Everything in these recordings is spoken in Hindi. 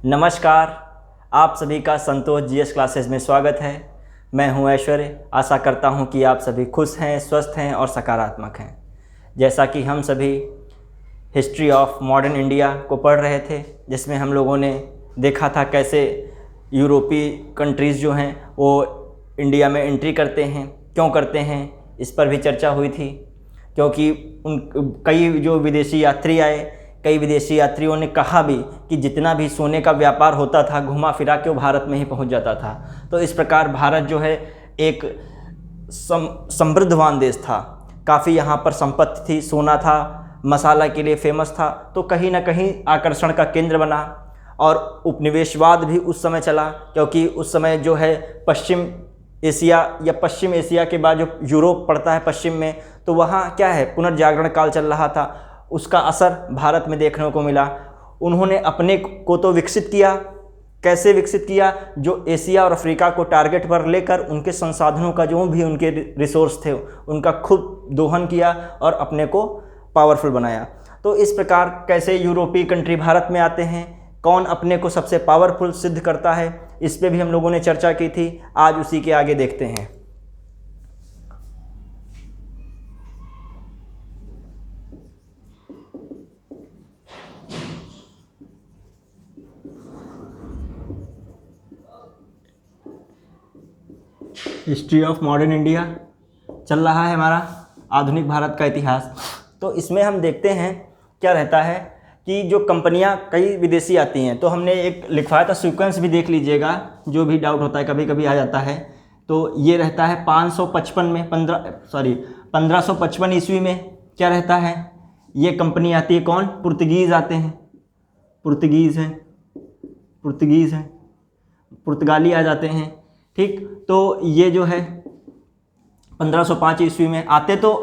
नमस्कार, आप सभी का संतोष जीएस क्लासेस में स्वागत है। मैं हूं ऐश्वर्य। आशा करता हूं कि आप सभी खुश हैं, स्वस्थ हैं और सकारात्मक हैं। जैसा कि हम सभी हिस्ट्री ऑफ मॉडर्न इंडिया को पढ़ रहे थे, जिसमें हम लोगों ने देखा था कैसे यूरोपीय कंट्रीज़ जो हैं वो इंडिया में एंट्री करते हैं, क्यों करते हैं, इस पर भी चर्चा हुई थी। क्योंकि कई जो विदेशी यात्री आए, कई विदेशी यात्रियों ने कहा भी कि जितना भी सोने का व्यापार होता था घुमा फिरा के वो भारत में ही पहुंच जाता था। तो इस प्रकार भारत जो है एक समृद्धवान देश था। काफ़ी यहाँ पर संपत्ति थी, सोना था, मसाला के लिए फेमस था। तो कहीं ना कहीं आकर्षण का केंद्र बना और उपनिवेशवाद भी उस समय चला, क्योंकि उस समय जो है पश्चिम एशिया के बाद जो यूरोप पड़ता है पश्चिम में, तो वहाँ क्या है पुनर्जागरण काल चल रहा था। उसका असर भारत में देखने को मिला। उन्होंने अपने को तो विकसित किया। कैसे विकसित किया? जो एशिया और अफ्रीका को टारगेट पर लेकर उनके संसाधनों का जो भी उनके रिसोर्स थे उनका खूब दोहन किया और अपने को पावरफुल बनाया। तो इस प्रकार कैसे यूरोपीय कंट्री भारत में आते हैं, कौन अपने को सबसे पावरफुल सिद्ध करता है, इस पे भी हम लोगों ने चर्चा की थी। आज उसी के आगे देखते हैं। हिस्ट्री ऑफ मॉडर्न इंडिया चल रहा है हमारा आधुनिक भारत का इतिहास। तो इसमें हम देखते हैं क्या रहता है कि जो कंपनियां कई विदेशी आती हैं, तो हमने एक लिखवाया था, सीक्वेंस भी देख लीजिएगा, जो भी डाउट होता है कभी कभी आ जाता है। तो ये रहता है 1555 ईस्वी में क्या रहता है, ये कंपनी आती है। कौन? पुर्तगीज़ आते हैं, पुर्तगीज़ हैं, पुर्तगाली आ जाते हैं। ठीक, तो ये जो है 1505 ईस्वी में आते, तो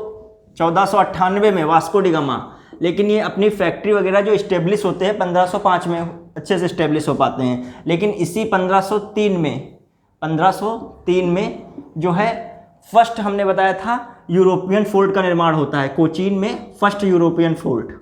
1498 में वास्को डी गामा, लेकिन ये अपनी फैक्ट्री वगैरह जो इस्टेब्लिश होते हैं 1505 में अच्छे से इस्टेब्लिश हो पाते हैं। लेकिन इसी 1503 में जो है फर्स्ट हमने बताया था यूरोपियन फोर्ट का निर्माण होता है कोचीन में। फर्स्ट यूरोपियन फोर्ट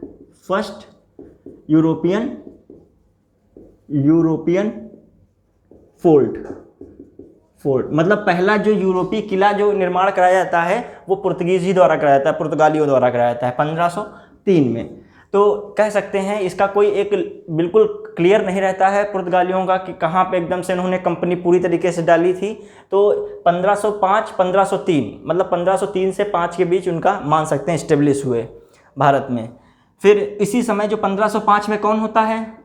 मतलब पहला जो यूरोपीय किला जो निर्माण कराया जाता है वो पुर्तगीज ही द्वारा कराया जाता है, पुर्तगालियों द्वारा कराया जाता है 1503 में। तो कह सकते हैं इसका कोई एक बिल्कुल क्लियर नहीं रहता है पुर्तगालियों का कि कहाँ पे एकदम से उन्होंने कंपनी पूरी तरीके से डाली थी। तो 1505-1503 मतलब 1503 से 5 के बीच उनका मान सकते हैं इस्टेब्लिश हुए भारत में। फिर इसी समय जो 1505 में कौन होता है,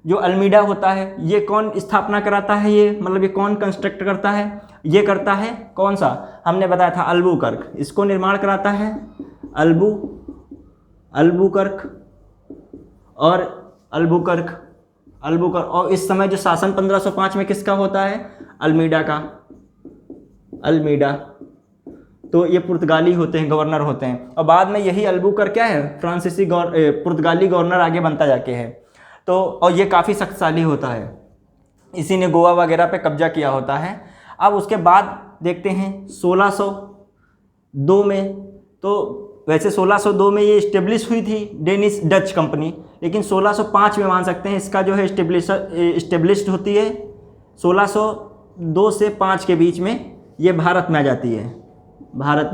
जो अल्मीडा होता है, ये कौन स्थापना कराता है, ये मतलब ये कौन कंस्ट्रक्ट करता है, ये करता है कौन सा, हमने बताया था अल्बुकर्क। इसको निर्माण कराता है अल्बुकर्क। और इस समय जो शासन 1505 में किसका होता है, अल्मीडा का। तो ये पुर्तगाली होते हैं, गवर्नर होते हैं। और बाद में यही अल्बुकर्क क्या है, पुर्तगाली गवर्नर आगे बनता जाके है। तो और ये काफ़ी शक्तिशाली होता है, इसी ने गोवा वगैरह पे कब्जा किया होता है। अब उसके बाद देखते हैं 1602 में, तो वैसे 1602 में ये इस्टेब्लिश हुई थी डेनिश डच कंपनी, लेकिन 1605 में मान सकते हैं इसका जो है इस्टेब्लिश्ड होती है। 1602 से 5 के बीच में ये भारत में आ जाती है, भारत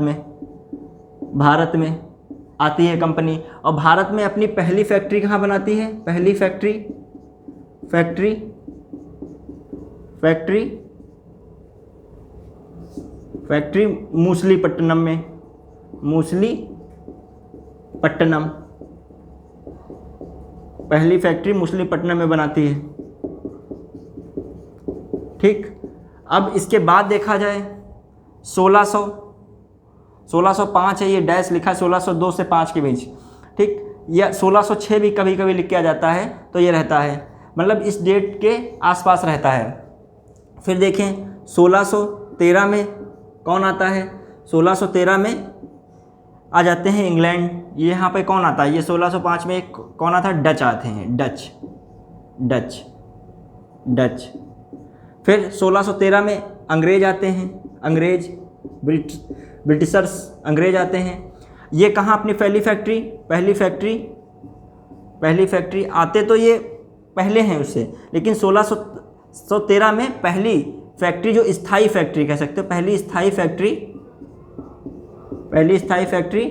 में आती है कंपनी। और भारत में अपनी पहली फैक्ट्री कहाँ बनाती है, पहली फैक्ट्री मूसलीपट्टनम में, पहली फैक्ट्री मूसलीपट्टनम में बनाती है। ठीक, अब इसके बाद देखा जाए 1605 है, ये डैश लिखा 1602 से 5 के बीच। ठीक, या 1606 भी कभी कभी लिख के आ जाता है, तो ये रहता है मतलब इस डेट के आसपास रहता है। फिर देखें 1613 में कौन आता है, 1613 में आ जाते हैं इंग्लैंड। ये यहाँ पे कौन आता है, ये 1605 में कौन आता है, डच आते हैं, डच। फिर 1613 में अंग्रेज आते हैं, ब्रिटिशर्स अंग्रेज आते हैं। ये कहाँ अपनी पहली फैक्ट्री आते तो ये पहले हैं उससे, लेकिन 1613 में पहली फैक्ट्री, जो स्थाई फैक्ट्री कह सकते हो, पहली स्थाई फैक्ट्री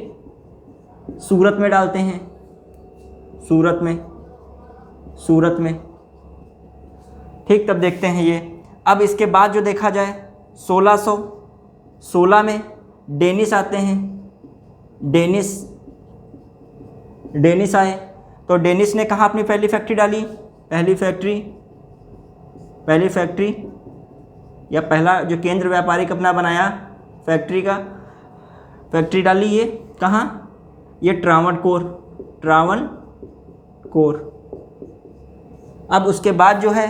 सूरत में डालते हैं, सूरत में। ठीक, तब देखते हैं ये। अब इसके बाद जो देखा जाए 1616 में डेनिस आते हैं, डेनिस आए, तो डेनिस ने कहाँ अपनी पहली फैक्ट्री डाली? पहली फैक्ट्री या पहला जो केंद्र व्यापारिक अपना बनाया फैक्ट्री डाली, ये कहाँ? ये ट्रावणकोर। अब उसके बाद जो है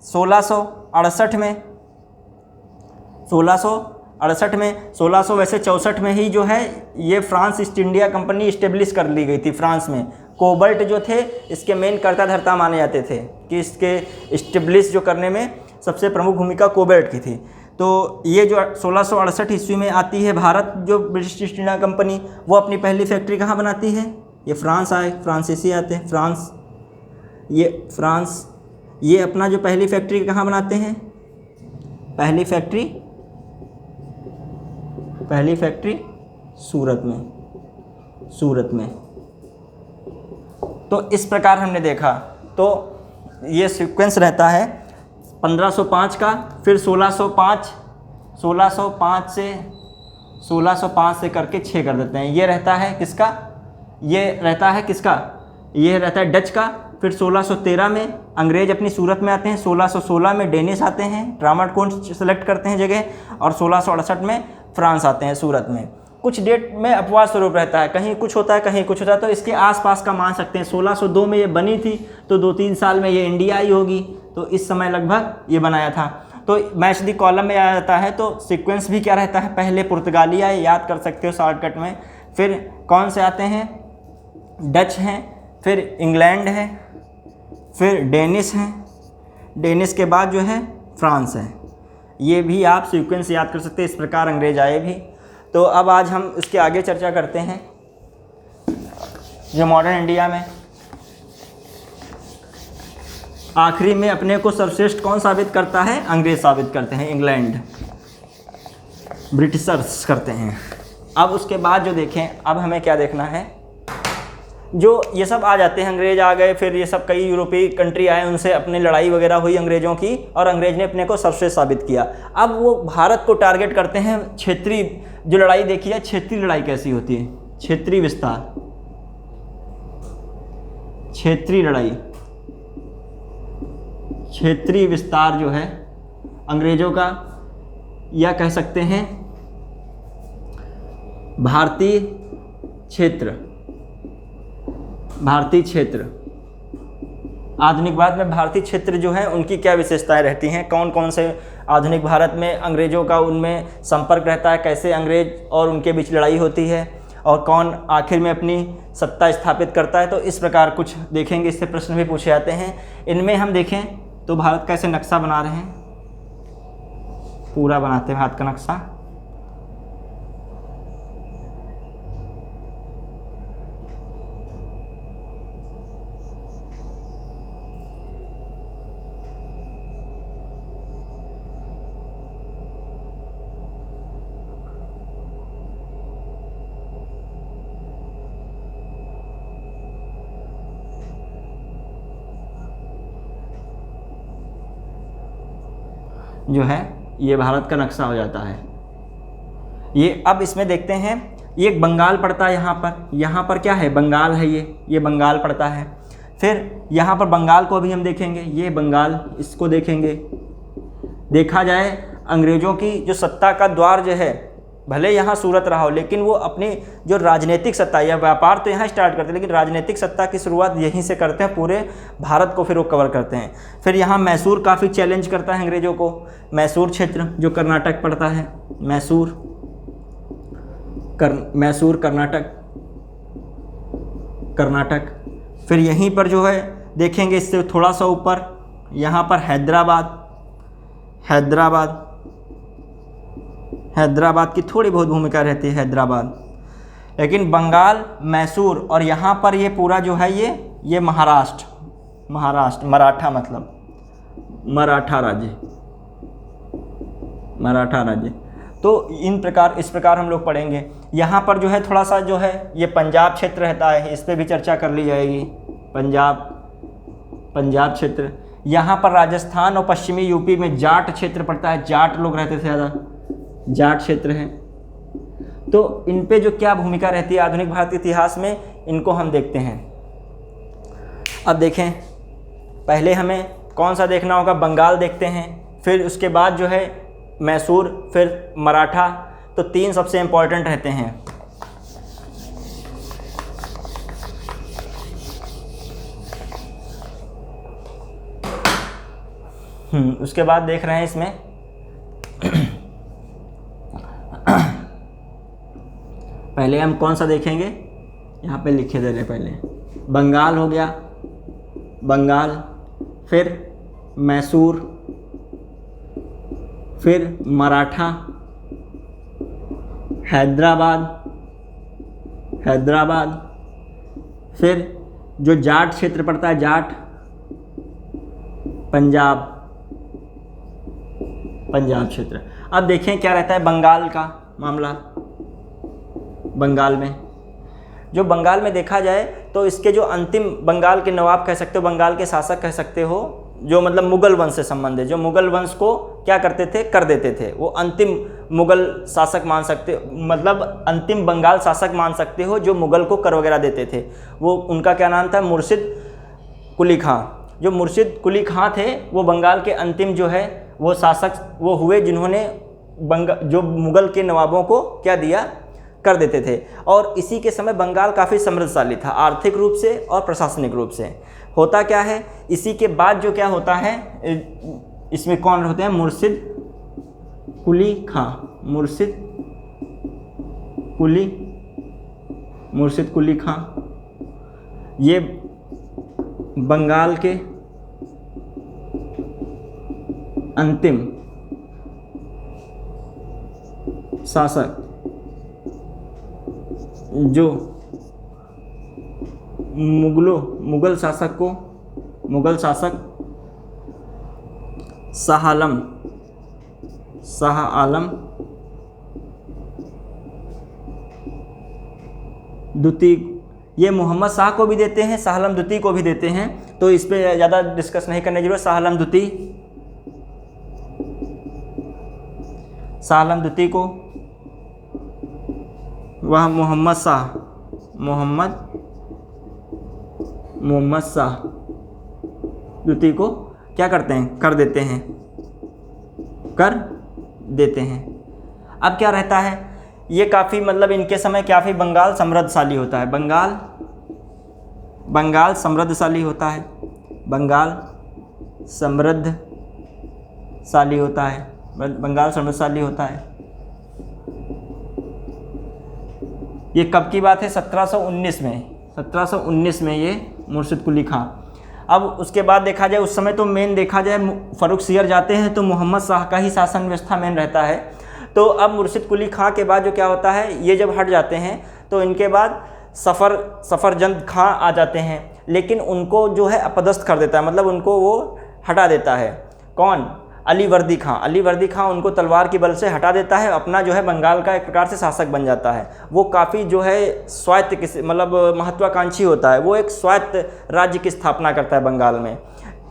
1668 में 1664 में ही जो है ये France east India company establish कर ली गई थी फ्रांस में। कोबल्ट जो थे इसके मेन कर्ता धर्ता माने जाते थे कि इसके इस्टेब्लिश जो करने में सबसे प्रमुख भूमिका कोबल्ट की थी। तो ये जो 1668 ईस्वी में आती है भारत, जो ब्रिटिश ईस्ट इंडिया कंपनी, वो अपनी पहली फैक्ट्री कहाँ बनाती है? ये फ्रांसीसी आते हैं, फ्रांस, ये अपना जो पहली फैक्ट्री कहाँ बनाते हैं? पहली फैक्ट्री सूरत में। तो इस प्रकार हमने देखा, तो ये सीक्वेंस रहता है 1505 का, फिर 1605 से करके 6 कर देते हैं। ये रहता है किसका? ये रहता है डच का। फिर 1613 में अंग्रेज अपनी सूरत में आते हैं, 1616 में डेनिस आते हैं, ट्रावणकोर सेलेक्ट करते हैं जगह, और 1668 में फ्रांस आते हैं सूरत में। कुछ डेट में अपवाद स्वरूप रहता है, कहीं कुछ होता है कहीं कुछ होता है, तो इसके आसपास का मान सकते हैं। 1602 में ये बनी थी, तो 2-3 साल में ये इंडिया आई होगी, तो इस समय लगभग ये बनाया था। तो मैच दी कॉलम में आ जाता है, तो सीक्वेंस भी क्या रहता है? पहले पुर्तगाली आए, याद कर सकते हो शॉर्टकट में, फिर कौन से आते हैं? डच हैं, फिर इंग्लैंड है, फिर डेनिस हैं, डेनिस के बाद जो है फ्रांस है। ये भी आप सीक्वेंस याद कर सकते हैं, इस प्रकार अंग्रेज आए भी। तो अब आज हम इसके आगे चर्चा करते हैं, जो मॉडर्न इंडिया में आखिरी में अपने को सर्वश्रेष्ठ कौन साबित करता है? अंग्रेज साबित करते हैं, इंग्लैंड, ब्रिटिशर्स करते हैं। अब उसके बाद जो देखें, अब हमें क्या देखना है, जो ये सब आ जाते हैं, अंग्रेज आ गए, फिर ये सब कई यूरोपीय कंट्री आए, उनसे अपनी लड़ाई वगैरह हुई अंग्रेज़ों की, और अंग्रेज ने अपने को सबसे साबित किया। अब वो भारत को टारगेट करते हैं। क्षेत्रीय जो लड़ाई देखी है, क्षेत्रीय लड़ाई कैसी होती है? क्षेत्रीय विस्तार जो है अंग्रेज़ों का, या कह सकते हैं भारतीय क्षेत्र। आधुनिक भारत में भारतीय क्षेत्र जो है उनकी क्या विशेषताएं रहती हैं, कौन कौन से आधुनिक भारत में अंग्रेज़ों का उनमें संपर्क रहता है, कैसे अंग्रेज और उनके बीच लड़ाई होती है, और कौन आखिर में अपनी सत्ता स्थापित करता है। तो इस प्रकार कुछ देखेंगे, इससे प्रश्न भी पूछे जाते हैं। इनमें हम देखें तो भारत का ऐसे नक्शा बना रहे हैं, पूरा बनाते हैं भारत का नक्शा। जो है ये भारत का नक्शा हो जाता है। ये अब इसमें देखते हैं, ये एक बंगाल पड़ता है यहाँ पर क्या है? बंगाल है, ये बंगाल पड़ता है। फिर यहाँ पर बंगाल को भी हम देखेंगे, ये बंगाल, इसको देखेंगे। देखा जाए अंग्रेज़ों की जो सत्ता का द्वार जो है, भले यहाँ सूरत रहा हो, लेकिन वो अपनी जो राजनीतिक सत्ता या व्यापार तो यहाँ स्टार्ट करते हैं, लेकिन राजनीतिक सत्ता की शुरुआत यहीं से करते हैं, पूरे भारत को फिर वो कवर करते हैं। फिर यहाँ मैसूर काफ़ी चैलेंज करता है अंग्रेज़ों को, मैसूर क्षेत्र जो कर्नाटक पड़ता है, मैसूर कर्नाटक। फिर यहीं पर जो है देखेंगे, इससे थोड़ा सा ऊपर यहाँ पर हैदराबाद की थोड़ी बहुत भूमिका रहती है, हैदराबाद। लेकिन बंगाल, मैसूर और यहाँ पर ये पूरा जो है ये महाराष्ट्र, महाराष्ट्र, मराठा मतलब मराठा राज्य, मराठा राज्य। तो इस प्रकार हम लोग पढ़ेंगे। यहाँ पर जो है थोड़ा सा जो है ये पंजाब क्षेत्र रहता है, इस पर भी चर्चा कर ली जाएगी। पंजाब क्षेत्र, यहाँ पर राजस्थान और पश्चिमी यूपी में जाट क्षेत्र पड़ता है, जाट लोग रहते थे ज़्यादा, जाट क्षेत्र है। तो इन पे जो क्या भूमिका रहती है आधुनिक भारत के इतिहास में, इनको हम देखते हैं। अब देखें, पहले हमें कौन सा देखना होगा, बंगाल देखते हैं, फिर उसके बाद जो है मैसूर, फिर मराठा। तो 3 सबसे इम्पोर्टेंट रहते हैं। उसके बाद देख रहे हैं इसमें पहले हम कौन सा देखेंगे, यहाँ पे लिखे दे रहे पहले बंगाल हो गया, बंगाल, फिर मैसूर, फिर मराठा, हैदराबाद, फिर जो जाट क्षेत्र पड़ता है जाट, पंजाब क्षेत्र। अब देखें क्या रहता है बंगाल का मामला। बंगाल में देखा जाए तो इसके जो अंतिम बंगाल के नवाब कह सकते हो, बंगाल के शासक कह सकते हो, जो मतलब मुगल वंश से संबंधित, जो मुगल वंश को क्या करते थे, कर देते थे, वो अंतिम मुगल शासक मान सकते, मतलब अंतिम बंगाल शासक मान सकते हो, जो मुगल को कर वगैरह देते थे। वो उनका क्या नाम था, मुर्शिद कुली खां। जो मुर्शिद कुली खां थे वो बंगाल के अंतिम जो है वो शासक वो हुए, जिन्होंने जो मुगल के नवाबों को क्या दिया, कर देते थे। और इसी के समय बंगाल काफ़ी समृद्धशाली था, आर्थिक रूप से और प्रशासनिक रूप से। होता क्या है, इसी के बाद जो क्या होता है, इसमें कौन होते हैं, मुर्शिद कुली खां। ये बंगाल के अंतिम शासक, जो मुगल शासक शाह आलम द्वितीय, ये मोहम्मद शाह को भी देते हैं, शाह आलम द्वितीय को भी देते हैं, तो इस पे ज़्यादा डिस्कस नहीं करने की जरूरत। शाह आलम द्वितीय को, वह मोहम्मद शाह द्वितीय को क्या करते हैं, कर देते हैं। अब क्या रहता है, ये काफ़ी मतलब इनके समय काफ़ी बंगाल समृद्धशाली होता है, बंगाल समृद्धशाली होता है, बंगाल समृद्धशाली होता है। ये कब की बात है, 1719 में ये मुर्शिद कुली खां। अब उसके बाद देखा जाए, उस समय तो मेन देखा जाए फ़र्रुख सियर जाते हैं तो मोहम्मद शाह का ही शासन व्यवस्था मेन रहता है। तो अब मुर्शिद कुली खां के बाद जो क्या होता है, ये जब हट जाते हैं तो इनके बाद सफरजंद खां आ जाते हैं, लेकिन उनको जो है अपदस्थ कर देता है, मतलब उनको वो हटा देता है। कौन, अली वर्दी खां उनको तलवार की बल से हटा देता है, अपना जो है बंगाल का एक प्रकार से शासक बन जाता है। वो काफ़ी जो है स्वायत्त मतलब महत्वाकांक्षी होता है, वो एक स्वायत्त राज्य की स्थापना करता है बंगाल में।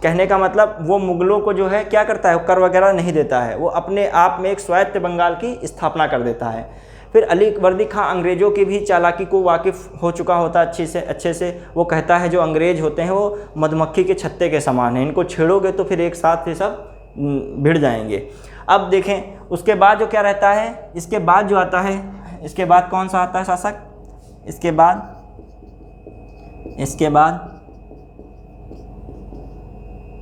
कहने का मतलब वो मुगलों को जो है क्या करता है, कर वगैरह नहीं देता है, वो अपने आप में एक स्वायत्त बंगाल की स्थापना कर देता है। फिर अली वर्दी खां अंग्रेज़ों की भी चालाकी को वाकिफ़ हो चुका होता है अच्छे से। वो कहता है जो अंग्रेज़ होते हैं वो मधुमक्खी के छत्ते के समान हैं, इनको छेड़ोगे तो फिर एक साथ ये सब भिड़ जाएंगे। अब देखें उसके बाद जो क्या रहता है, इसके बाद जो आता है, इसके बाद कौन सा आता है शासक, इसके बाद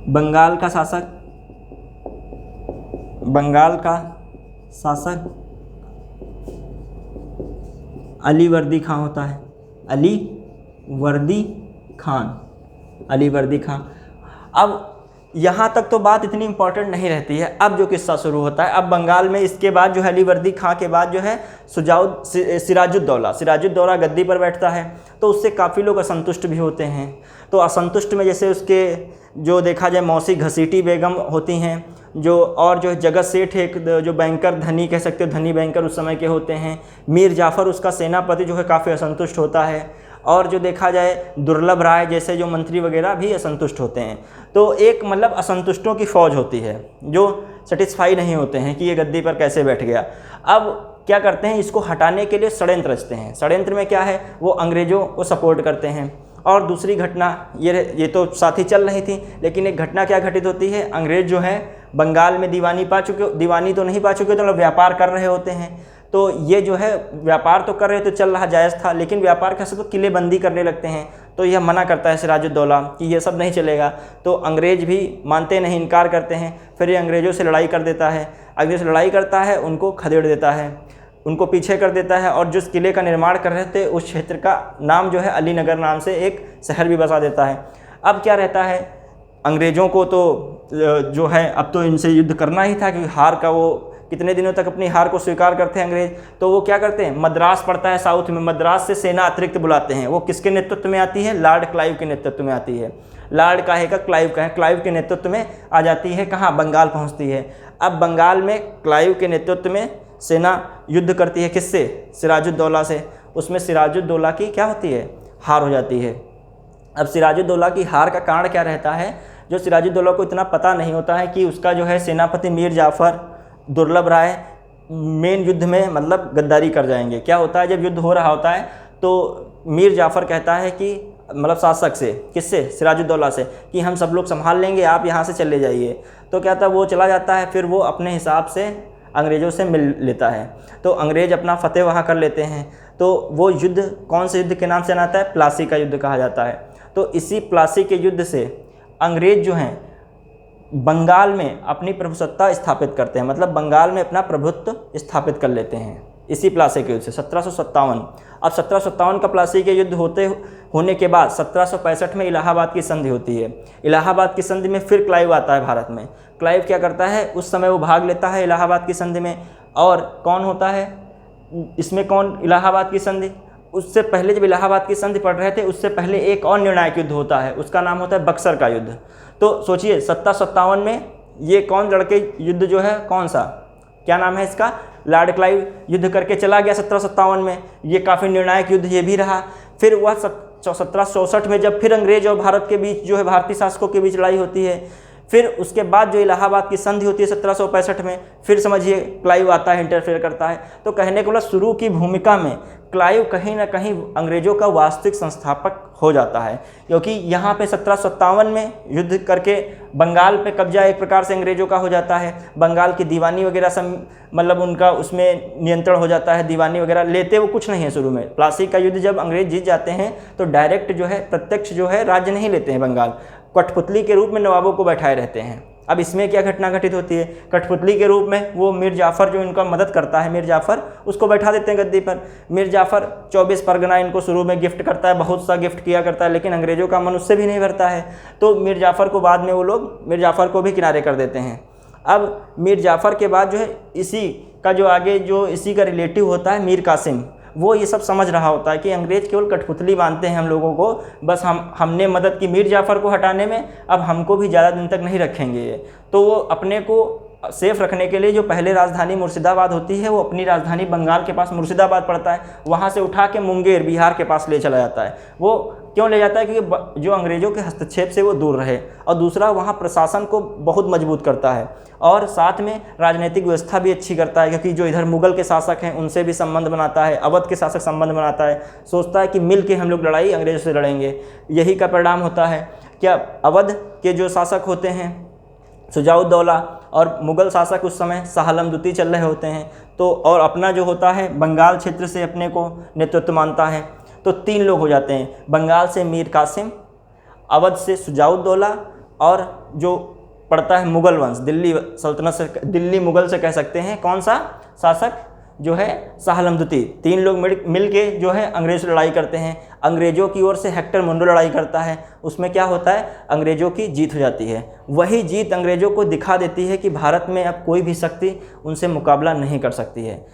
बंगाल का शासक अली वर्दी खां होता है, अली वर्दी खान। अब यहाँ तक तो बात इतनी इंपॉर्टेंट नहीं रहती है। अब जो किस्सा शुरू होता है, अब बंगाल में इसके बाद जो है अलीवर्दी खां के बाद जो है सिराजुद्दौला गद्दी पर बैठता है, तो उससे काफ़ी लोग असंतुष्ट भी होते हैं। तो असंतुष्ट में जैसे उसके जो देखा जाए मौसी घसीटी बेगम होती हैं, जो और जो जगत सेठ एक जो बैंकर धनी कह सकते हो, धनी बैंकर उस समय के होते हैं। मीर जाफ़र उसका सेनापति जो है काफ़ी असंतुष्ट होता है, और जो देखा जाए दुर्लभ राय जैसे जो मंत्री वगैरह भी असंतुष्ट होते हैं। तो एक मतलब असंतुष्टों की फ़ौज होती है जो सेटिस्फाई नहीं होते हैं कि ये गद्दी पर कैसे बैठ गया। अब क्या करते हैं, इसको हटाने के लिए षड्यंत्र रचते हैं। षड्यंत्र में क्या है, वो अंग्रेज़ों को सपोर्ट करते हैं। और दूसरी घटना ये तो साथ ही चल रही थी, लेकिन एक घटना क्या घटित होती है, अंग्रेज़ जो है बंगाल में दीवानी तो नहीं पा चुके, तो मतलब व्यापार कर रहे होते हैं। तो ये जो है व्यापार तो कर रहे तो चल रहा जायज़ था, लेकिन व्यापार कैसे, तो किलेबंदी करने लगते हैं। तो यह मना करता है सिराजुद्दौला कि ये सब नहीं चलेगा। तो अंग्रेज़ भी मानते नहीं, इनकार करते हैं। फिर ये अंग्रेज़ों से लड़ाई कर देता है, अंग्रेज़ से लड़ाई करता है, उनको खदेड़ देता है, उनको पीछे कर देता है। और जिस किले का निर्माण कर रहे थे उस क्षेत्र का नाम जो है अलीनगर नाम से एक शहर भी बसा देता है। अब क्या रहता है, अंग्रेज़ों को तो जो है अब तो इनसे युद्ध करना ही था, क्योंकि हार का वो कितने दिनों तक अपनी हार को स्वीकार करते हैं अंग्रेज़। तो वो क्या करते हैं, मद्रास पड़ता है साउथ में, मद्रास से सेना अतिरिक्त बुलाते हैं। वो किसके नेतृत्व में आती है, लॉर्ड क्लाइव के नेतृत्व में आती है। लॉर्ड काहे का, क्लाइव का है, क्लाइव के नेतृत्व में आ जाती है। कहाँ, बंगाल पहुँचती है। अब बंगाल में क्लाइव के नेतृत्व में सेना युद्ध करती है, किससे, सिराजुद्दौला से। उसमें सिराजुद्दौला की क्या होती है, हार हो जाती है। अब सिराजुद्दौला की हार का कारण क्या रहता है, जो सिराजुद्दौला को इतना पता नहीं होता है कि उसका जो है सेनापति मीर जाफ़र, दुर्लभ राय मेन युद्ध में मतलब गद्दारी कर जाएंगे। क्या होता है, जब युद्ध हो रहा होता है तो मीर जाफ़र कहता है कि मतलब शासक से, किससे, सिराजुद्दौला से, कि हम सब लोग संभाल लेंगे, आप यहाँ से चले जाइए। तो क्या था, वो चला जाता है। फिर वो अपने हिसाब से अंग्रेज़ों से मिल लेता है, तो अंग्रेज़ अपना फतेह वहाँ कर लेते हैं। तो वो युद्ध कौन से युद्ध के नाम से जाना जाता है, प्लासी का युद्ध कहा जाता है। तो इसी प्लासी के युद्ध से अंग्रेज़ जो हैं बंगाल में अपनी प्रभुसत्ता स्थापित करते हैं, मतलब बंगाल में अपना प्रभुत्व स्थापित कर लेते हैं इसी प्लासी के युद्ध से 1757। अब 1757 का प्लासी के युद्ध होने के बाद 1765 में इलाहाबाद की संधि होती है। इलाहाबाद की संधि में फिर क्लाइव आता है भारत में। क्लाइव क्या करता है, उस समय वो भाग लेता है इलाहाबाद की संधि में। और कौन होता है इसमें, कौन, इलाहाबाद की संधि। उससे पहले जब इलाहाबाद की संधि पढ़ रहे थे, उससे पहले एक और निर्णायक युद्ध होता है, उसका नाम होता है बक्सर का युद्ध। तो सोचिए 1757 में ये कौन लड़के युद्ध जो है, कौन सा, क्या नाम है इसका, लॉर्ड क्लाइव युद्ध करके चला गया 1757 में। ये काफ़ी निर्णायक युद्ध ये भी रहा। फिर वह 1764 में जब फिर अंग्रेज और भारत के बीच जो है भारतीय शासकों के बीच लड़ाई होती है। फिर उसके बाद जो इलाहाबाद की संधि होती है 1765 में, फिर समझिए क्लाइव आता है, इंटरफेयर करता है। तो कहने को मतलब शुरू की भूमिका में क्लाइव कहीं ना कहीं अंग्रेज़ों का वास्तविक संस्थापक हो जाता है, क्योंकि यहाँ पे 1757 में युद्ध करके बंगाल पे कब्जा एक प्रकार से अंग्रेज़ों का हो जाता है। बंगाल की दीवानी वगैरह सब मतलब उनका उसमें नियंत्रण हो जाता है। दीवानी वगैरह लेते वो कुछ नहीं है शुरू में। प्लासी का युद्ध जब अंग्रेज जीत जाते हैं तो डायरेक्ट जो है प्रत्यक्ष जो है राज्य नहीं लेते हैं बंगाल, कठपुतली के रूप में नवाबों को बैठाए रहते हैं। अब इसमें क्या घटना घटित होती है, कठपुतली के रूप में वो मीर जाफ़र जो इनका मदद करता है, मीर जाफ़र, उसको बैठा देते हैं गद्दी पर। मीर जाफ़र 24 परगना इनको शुरू में गिफ्ट करता है, बहुत सा गिफ्ट किया करता है, लेकिन अंग्रेज़ों का मन उससे भी नहीं भरता है। तो मीर जाफ़र को बाद में वो लोग मीर जाफ़र को भी किनारे कर देते हैं। अब मीर जाफ़र के बाद जो है इसी का जो आगे जो इसी का रिलेटिव होता है मीर कासिम, वो ये सब समझ रहा होता है कि अंग्रेज़ केवल कठपुतली मानते हैं हम लोगों को, बस हमने मदद की मीर जाफ़र को हटाने में, अब हमको भी ज़्यादा दिन तक नहीं रखेंगे ये। तो वो अपने को सेफ रखने के लिए जो पहले राजधानी मुर्शिदाबाद होती है, वो अपनी राजधानी बंगाल के पास मुर्शिदाबाद पड़ता है, वहाँ से उठा के मुंगेर बिहार के पास ले चला जाता है। वो क्यों ले जाता है, क्योंकि जो अंग्रेज़ों के हस्तक्षेप से वो दूर रहे, और दूसरा वहाँ प्रशासन को बहुत मजबूत करता है, और साथ में राजनीतिक व्यवस्था भी अच्छी करता है, क्योंकि जो इधर मुग़ल के शासक हैं उनसे भी संबंध बनाता है, अवध के शासक संबंध बनाता है, सोचता है कि मिल के हम लोग लड़ाई अंग्रेज़ों से लड़ेंगे। यही का परिणाम होता है। क्या अवध के जो शासक होते हैं शुजाउद्दौला, और मुग़ल शासक उस समय शाह आलम द्वितीय चल रहे होते हैं, तो और अपना जो होता है बंगाल क्षेत्र से अपने को नेतृत्व मानता है। तो 3 लोग हो जाते हैं, बंगाल से मीर कासिम, अवध से शुजाउद्दौला, और जो पड़ता है मुग़ल वंश, दिल्ली सल्तनत से, दिल्ली मुग़ल से कह सकते हैं, कौन सा शासक, जो है शाह आलम द्वितीय। 3 लोग मिल के जो है अंग्रेज़ से लड़ाई करते हैं। अंग्रेज़ों की ओर से हेक्टर मुंडो लड़ाई करता है, उसमें क्या होता है, अंग्रेज़ों की जीत हो जाती है। वही जीत अंग्रेज़ों को दिखा देती है कि भारत में अब कोई भी शक्ति उनसे मुकाबला नहीं कर सकती है।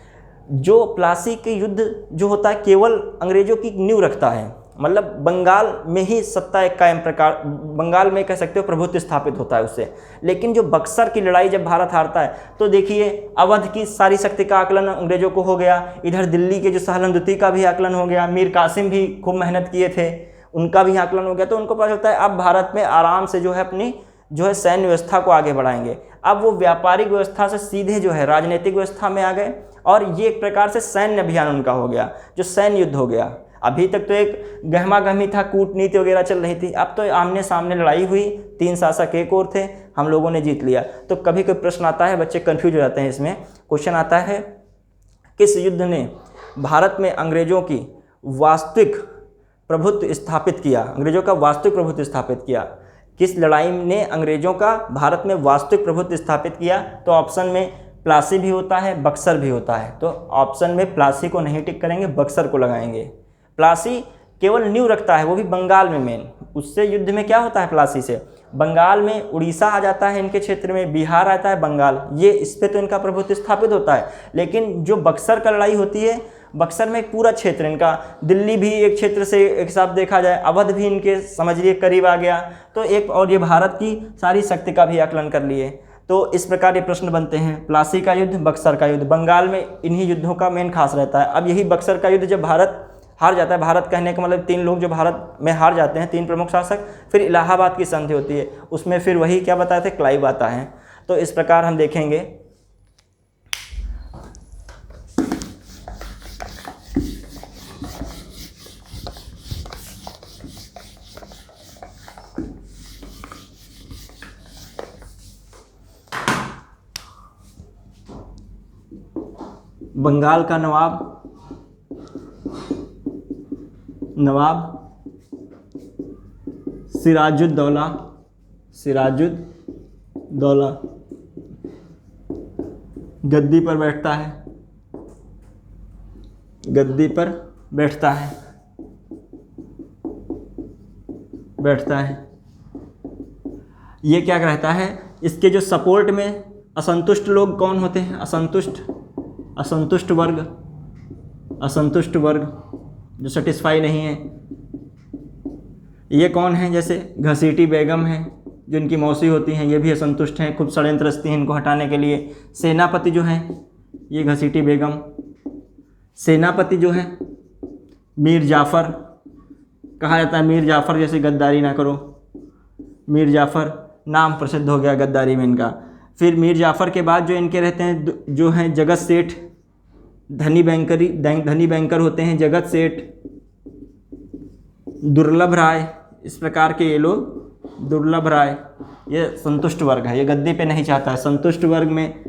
जो प्लासी के युद्ध जो होता है केवल अंग्रेज़ों की नींव रखता है, मतलब बंगाल में ही सत्ता एक कायम प्रकार, बंगाल में कह सकते हो प्रभुत्व स्थापित होता है उससे। लेकिन जो बक्सर की लड़ाई जब भारत हारता है तो देखिए अवध की सारी शक्ति का आकलन अंग्रेज़ों को हो गया, इधर दिल्ली के जो शाह आलम द्वितीय का भी आकलन हो गया, मीर कासिम भी खूब मेहनत किए थे, उनका भी आकलन हो गया। तो उनको पता चलता है अब भारत में आराम से जो है अपनी जो है सैन्य व्यवस्था को आगे बढ़ाएंगे। अब वो व्यापारिक व्यवस्था से सीधे जो है राजनीतिक व्यवस्था में आ गए और ये एक प्रकार से सैन्य अभियान उनका हो गया, जो सैन्य युद्ध हो गया। अभी तक तो एक गहमा गहमी था, कूटनीति वगैरह चल रही थी, अब तो आमने सामने लड़ाई हुई, 3 शासक एक और थे, हम लोगों ने जीत लिया। तो कभी कोई प्रश्न आता है, बच्चे कंफ्यूज हो जाते हैं इसमें। क्वेश्चन आता है किस युद्ध ने भारत में अंग्रेज़ों की वास्तविक प्रभुत्व स्थापित किया, अंग्रेज़ों का वास्तविक प्रभुत्व स्थापित किया? किस लड़ाई ने अंग्रेज़ों का भारत में वास्तविक प्रभुत्व स्थापित किया? तो ऑप्शन में प्लासी भी होता है, बक्सर भी होता है। तो ऑप्शन में प्लासी को नहीं टिक करेंगे, बक्सर को लगाएंगे। प्लासी केवल नींव रखता है, वो भी बंगाल में मेन। उससे युद्ध में क्या होता है प्लासी से, बंगाल में उड़ीसा आ जाता है इनके क्षेत्र में, बिहार आता है, बंगाल, ये इस पे तो इनका प्रभुत्व स्थापित होता है। लेकिन जो बक्सर का लड़ाई होती है, बक्सर में एक पूरा क्षेत्र इनका, दिल्ली भी एक क्षेत्र से एक हिसाब देखा जाए, अवध भी इनके समझिए करीब आ गया, तो एक और ये भारत की सारी शक्ति का भी आकलन कर लिए। तो इस प्रकार ये प्रश्न बनते हैं, प्लासी का युद्ध, बक्सर का युद्ध। बंगाल में इन्हीं युद्धों का मेन खास रहता है। अब यही बक्सर का युद्ध जब भारत हार जाता है, भारत कहने का मतलब 3 लोग जो भारत में हार जाते हैं, 3 प्रमुख शासक, फिर इलाहाबाद की संधि होती है, उसमें फिर वही क्या बताए थे, क्लाइव आता है। तो इस प्रकार हम देखेंगे। बंगाल का नवाब सिराजुद्दौला गद्दी पर बैठता है। ये क्या रहता है, इसके जो सपोर्ट में असंतुष्ट लोग कौन होते हैं, असंतुष्ट वर्ग जो सेटिस्फाई नहीं है, ये कौन है, जैसे घसीटी बेगम है जो इनकी मौसी होती हैं, ये भी असंतुष्ट हैं, खूब षड्यंत्र रचती हैं इनको हटाने के लिए। सेनापति जो हैं ये घसीटी बेगम, सेनापति जो है मीर जाफ़र, कहा जाता है मीर जाफ़र जैसे गद्दारी ना करो, मीर जाफ़र नाम प्रसिद्ध हो गया गद्दारी में इनका। फिर मीर जाफ़र के बाद जो इनके रहते हैं जो हैं जगत सेठ, धनी बैंकर होते हैं जगत सेठ, दुर्लभ राय, इस प्रकार के ये लोग, दुर्लभ राय, ये संतुष्ट वर्ग है, ये गद्दी पे नहीं चाहता है, संतुष्ट वर्ग में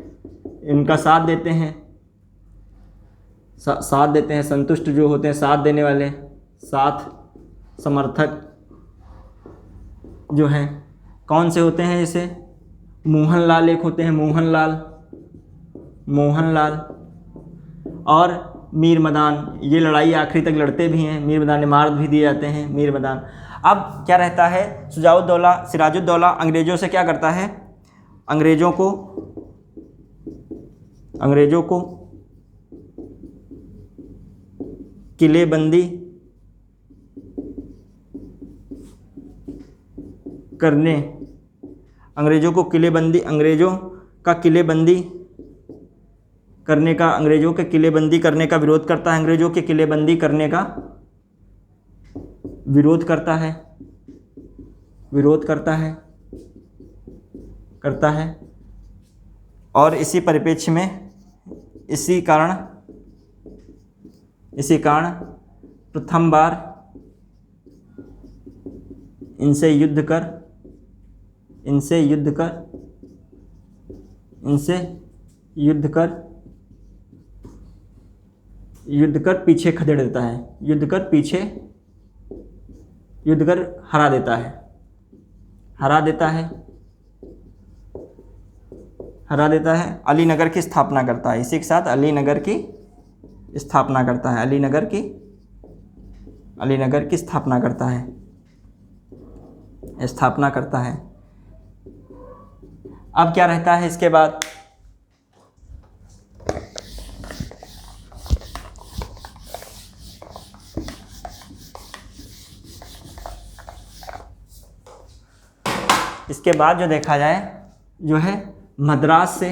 इनका साथ देते हैं, संतुष्ट जो होते हैं साथ देने वाले, साथ समर्थक जो हैं कौन से होते हैं, जैसे मोहनलाल एक होते हैं, मोहनलाल और मीर मदान, ये लड़ाई आखिरी तक लड़ते भी हैं, मीर मदान ने मार भी दिए जाते हैं, मीर मदान। अब क्या रहता है, सिराजुद्दौला अंग्रेज़ों से क्या करता है, अंग्रेज़ों को किलेबंदी करने, अंग्रेज़ों के किलेबंदी करने का विरोध करता है, अंग्रेज़ों के किलेबंदी करने का विरोध करता है और इसी परिप्रेक्ष्य में इसी कारण प्रथम बार इनसे युद्ध कर पीछे खदेड़ देता है, युद्ध कर हरा देता है, अलीनगर की स्थापना करता है, इसी के साथ अलीनगर की स्थापना करता है, अलीनगर की स्थापना करता है, स्थापना करता है। अब क्या रहता है इसके बाद, इसके बाद जो देखा जाए जो है मद्रास से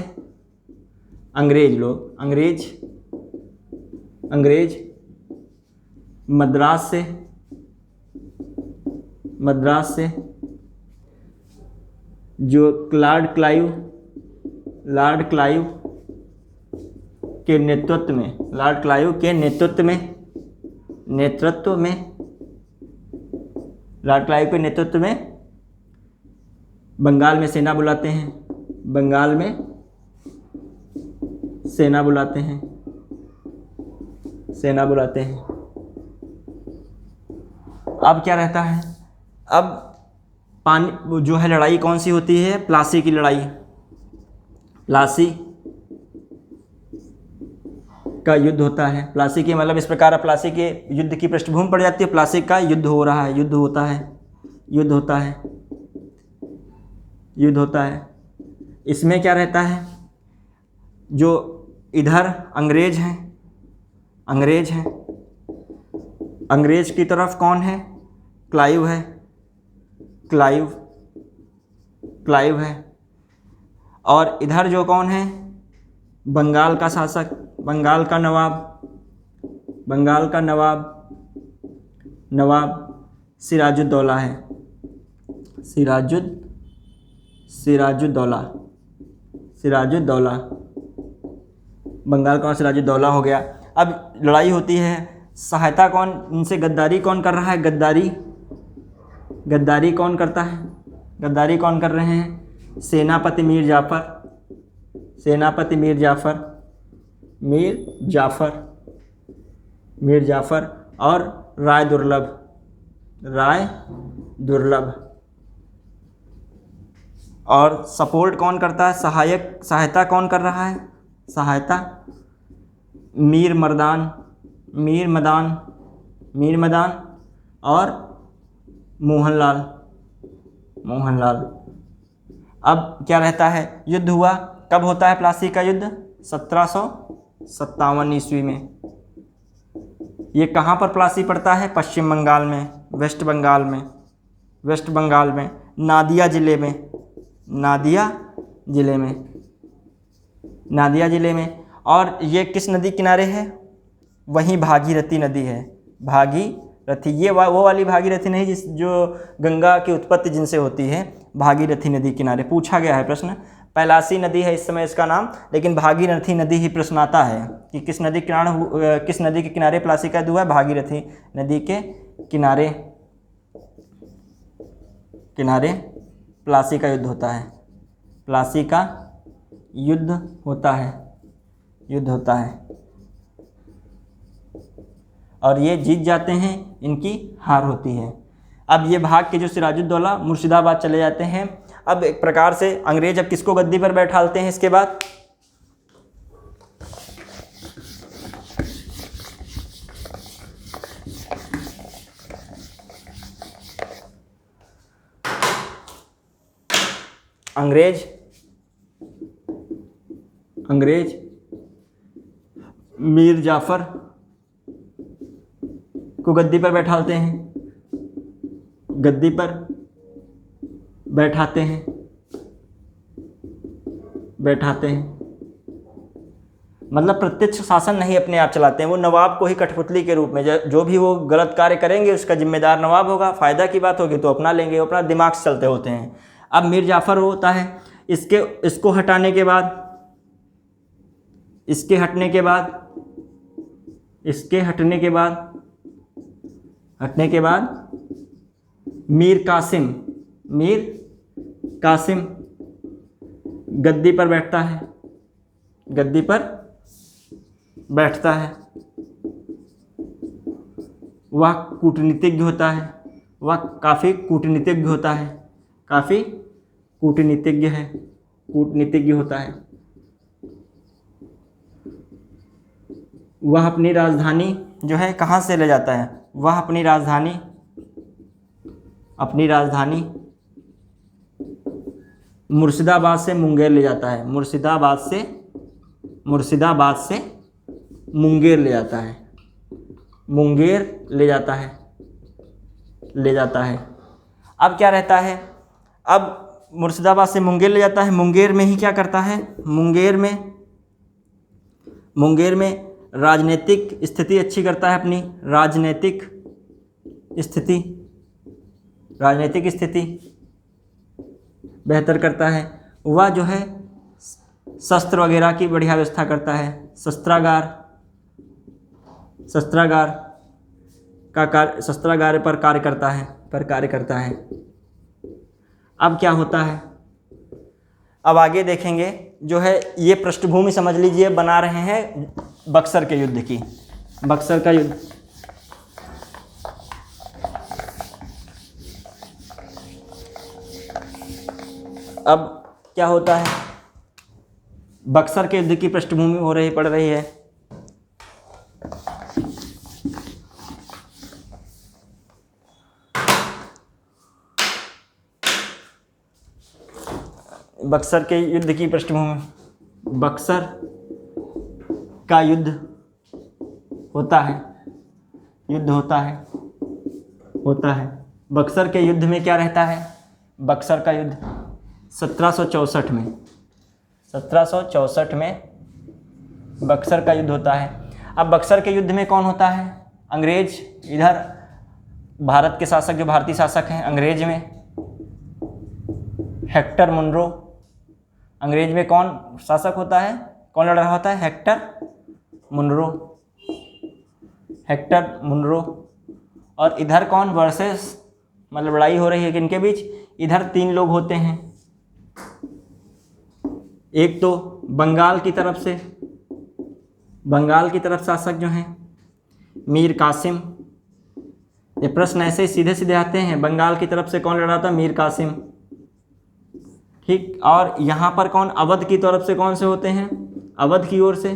अंग्रेज मद्रास से जो लॉर्ड क्लाइव के नेतृत्व में बंगाल में सेना बुलाते हैं। अब क्या रहता है, अब पानी जो है लड़ाई कौन सी होती है, प्लासी की लड़ाई, प्लासी का युद्ध होता है। प्लासी के मतलब इस प्रकार प्लासी के युद्ध की पृष्ठभूमि पड़ जाती है, प्लासी का युद्ध हो रहा है, युद्ध होता है। इसमें क्या रहता है, जो इधर अंग्रेज हैं, अंग्रेज की तरफ कौन है, क्लाइव है। और इधर जो कौन है, बंगाल का शासक, बंगाल का नवाब सिराजुद्दौला है, सिराजुद्दौला बंगाल का सिराजुद्दौला हो गया। अब लड़ाई होती है, सहायता कौन, इनसे गद्दारी कौन कर रहा है, गद्दारी कौन करता है, गद्दारी कौन कर रहे हैं, सेनापति मीर जाफर और राय दुर्लभ। और सपोर्ट कौन करता है, सहायता कौन कर रहा है, सहायता मीर मदान और मोहनलाल। अब क्या रहता है, युद्ध हुआ, कब होता है प्लासी का युद्ध, 1757 ईस्वी में। ये कहाँ पर प्लासी पड़ता है, पश्चिम बंगाल में, वेस्ट बंगाल में, नादिया जिले में। और ये किस नदी किनारे है, वहीं भागीरथी नदी है, भागीरथी, ये वो वाली भागीरथी नहीं जो गंगा की उत्पत्ति जिनसे होती है, भागीरथी नदी किनारे। पूछा गया है प्रश्न, पैलासी नदी है इस समय इसका नाम, लेकिन भागीरथी नदी ही प्रश्न आता है कि किस नदी के किनारे प्लासी का युद्ध हुआ है, भागीरथी नदी के किनारे प्लासी का युद्ध होता है। और ये जीत जाते हैं, इनकी हार होती है। अब ये भाग के जो सिराजुद्दौला मुर्शिदाबाद चले जाते हैं। अब एक प्रकार से अंग्रेज अब किसको गद्दी पर बैठालते हैं इसके बाद, अंग्रेज मीर जाफर को गद्दी पर बैठाते हैं। मतलब प्रत्यक्ष शासन नहीं अपने आप चलाते हैं, वो नवाब को ही कठपुतली के रूप में, जो भी वो गलत कार्य करेंगे उसका जिम्मेदार नवाब होगा, फ़ायदा की बात होगी तो अपना लेंगे, वो अपना दिमाग से चलते होते हैं। अब मीर जाफ़र होता है, इसको हटाने के बाद, इसके हटने के बाद मीर कासिम गद्दी पर बैठता है। वह कूटनीतिज्ञ होता है, वह काफ़ी कूटनीतिज्ञ होता है, काफ़ी कूटनीतिज्ञ होता है। वह अपनी राजधानी जो है कहाँ से ले जाता है, वह अपनी राजधानी मुर्शिदाबाद से मुंगेर ले जाता है, मुर्शिदाबाद से मुंगेर ले जाता है, मुंगेर ले जाता है। अब क्या रहता है, अब मुर्शिदाबाद से मुंगेर ले जाता है, मुंगेर में ही क्या करता है, मुंगेर में राजनीतिक स्थिति अच्छी करता है, अपनी राजनीतिक स्थिति बेहतर करता है। वह जो है शस्त्र वगैरह की बढ़िया व्यवस्था करता है, शस्त्रागार पर कार्य करता है। अब क्या होता है, अब आगे देखेंगे जो है, ये पृष्ठभूमि समझ लीजिए बना रहे हैं बक्सर के युद्ध की, बक्सर का युद्ध। अब क्या होता है, बक्सर के युद्ध की पृष्ठभूमि पड़ रही है। बक्सर के युद्ध की पृष्ठभूमि, बक्सर का युद्ध होता है। बक्सर के युद्ध में क्या रहता है, बक्सर का युद्ध 1764 में बक्सर का युद्ध होता है। अब बक्सर के युद्ध में कौन होता है, अंग्रेज। इधर भारत के शासक, जो भारतीय शासक हैं, अंग्रेज में हेक्टर मुनरो। अंग्रेज में कौन शासक होता है, कौन लड़ रहा होता है, हेक्टर मुनरो। और इधर कौन वर्सेस, मतलब लड़ाई हो रही है किनके बीच, इधर 3 लोग होते हैं। एक तो बंगाल की तरफ शासक जो हैं मीर कासिम। ये प्रश्न ऐसे सीधे सीधे आते हैं, बंगाल की तरफ से कौन लड़ा था, मीर कासिम, ठीक। और यहाँ पर कौन, अवध की तरफ से कौन से होते हैं, अवध की ओर से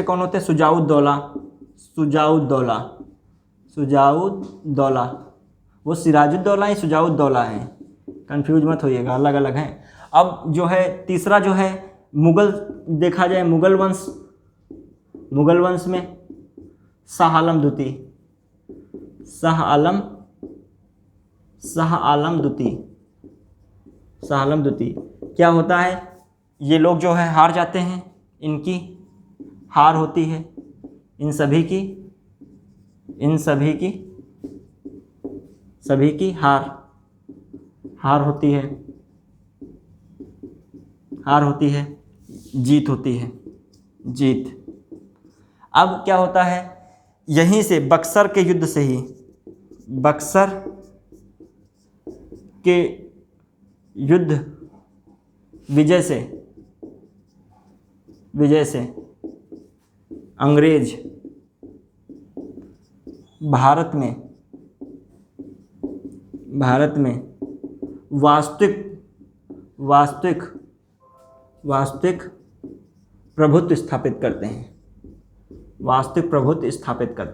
कौन होते हैं, सुजाउद्दौला। वो सिराजुद्दौला ही सुजाउद्दौला है, कंफ्यूज मत होइएगा, अलग अलग हैं। अब जो है तीसरा जो है मुगल, देखा जाए मुगल वंश में शाह आलम द्वितीय। क्या होता है, ये लोग जो है हार जाते हैं, इनकी हार होती है, इन सभी की हार होती है, जीत होती है। अब क्या होता है, यहीं से बक्सर के युद्ध से ही, बक्सर के युद्ध विजय से अंग्रेज भारत में वास्तविक प्रभुत्व स्थापित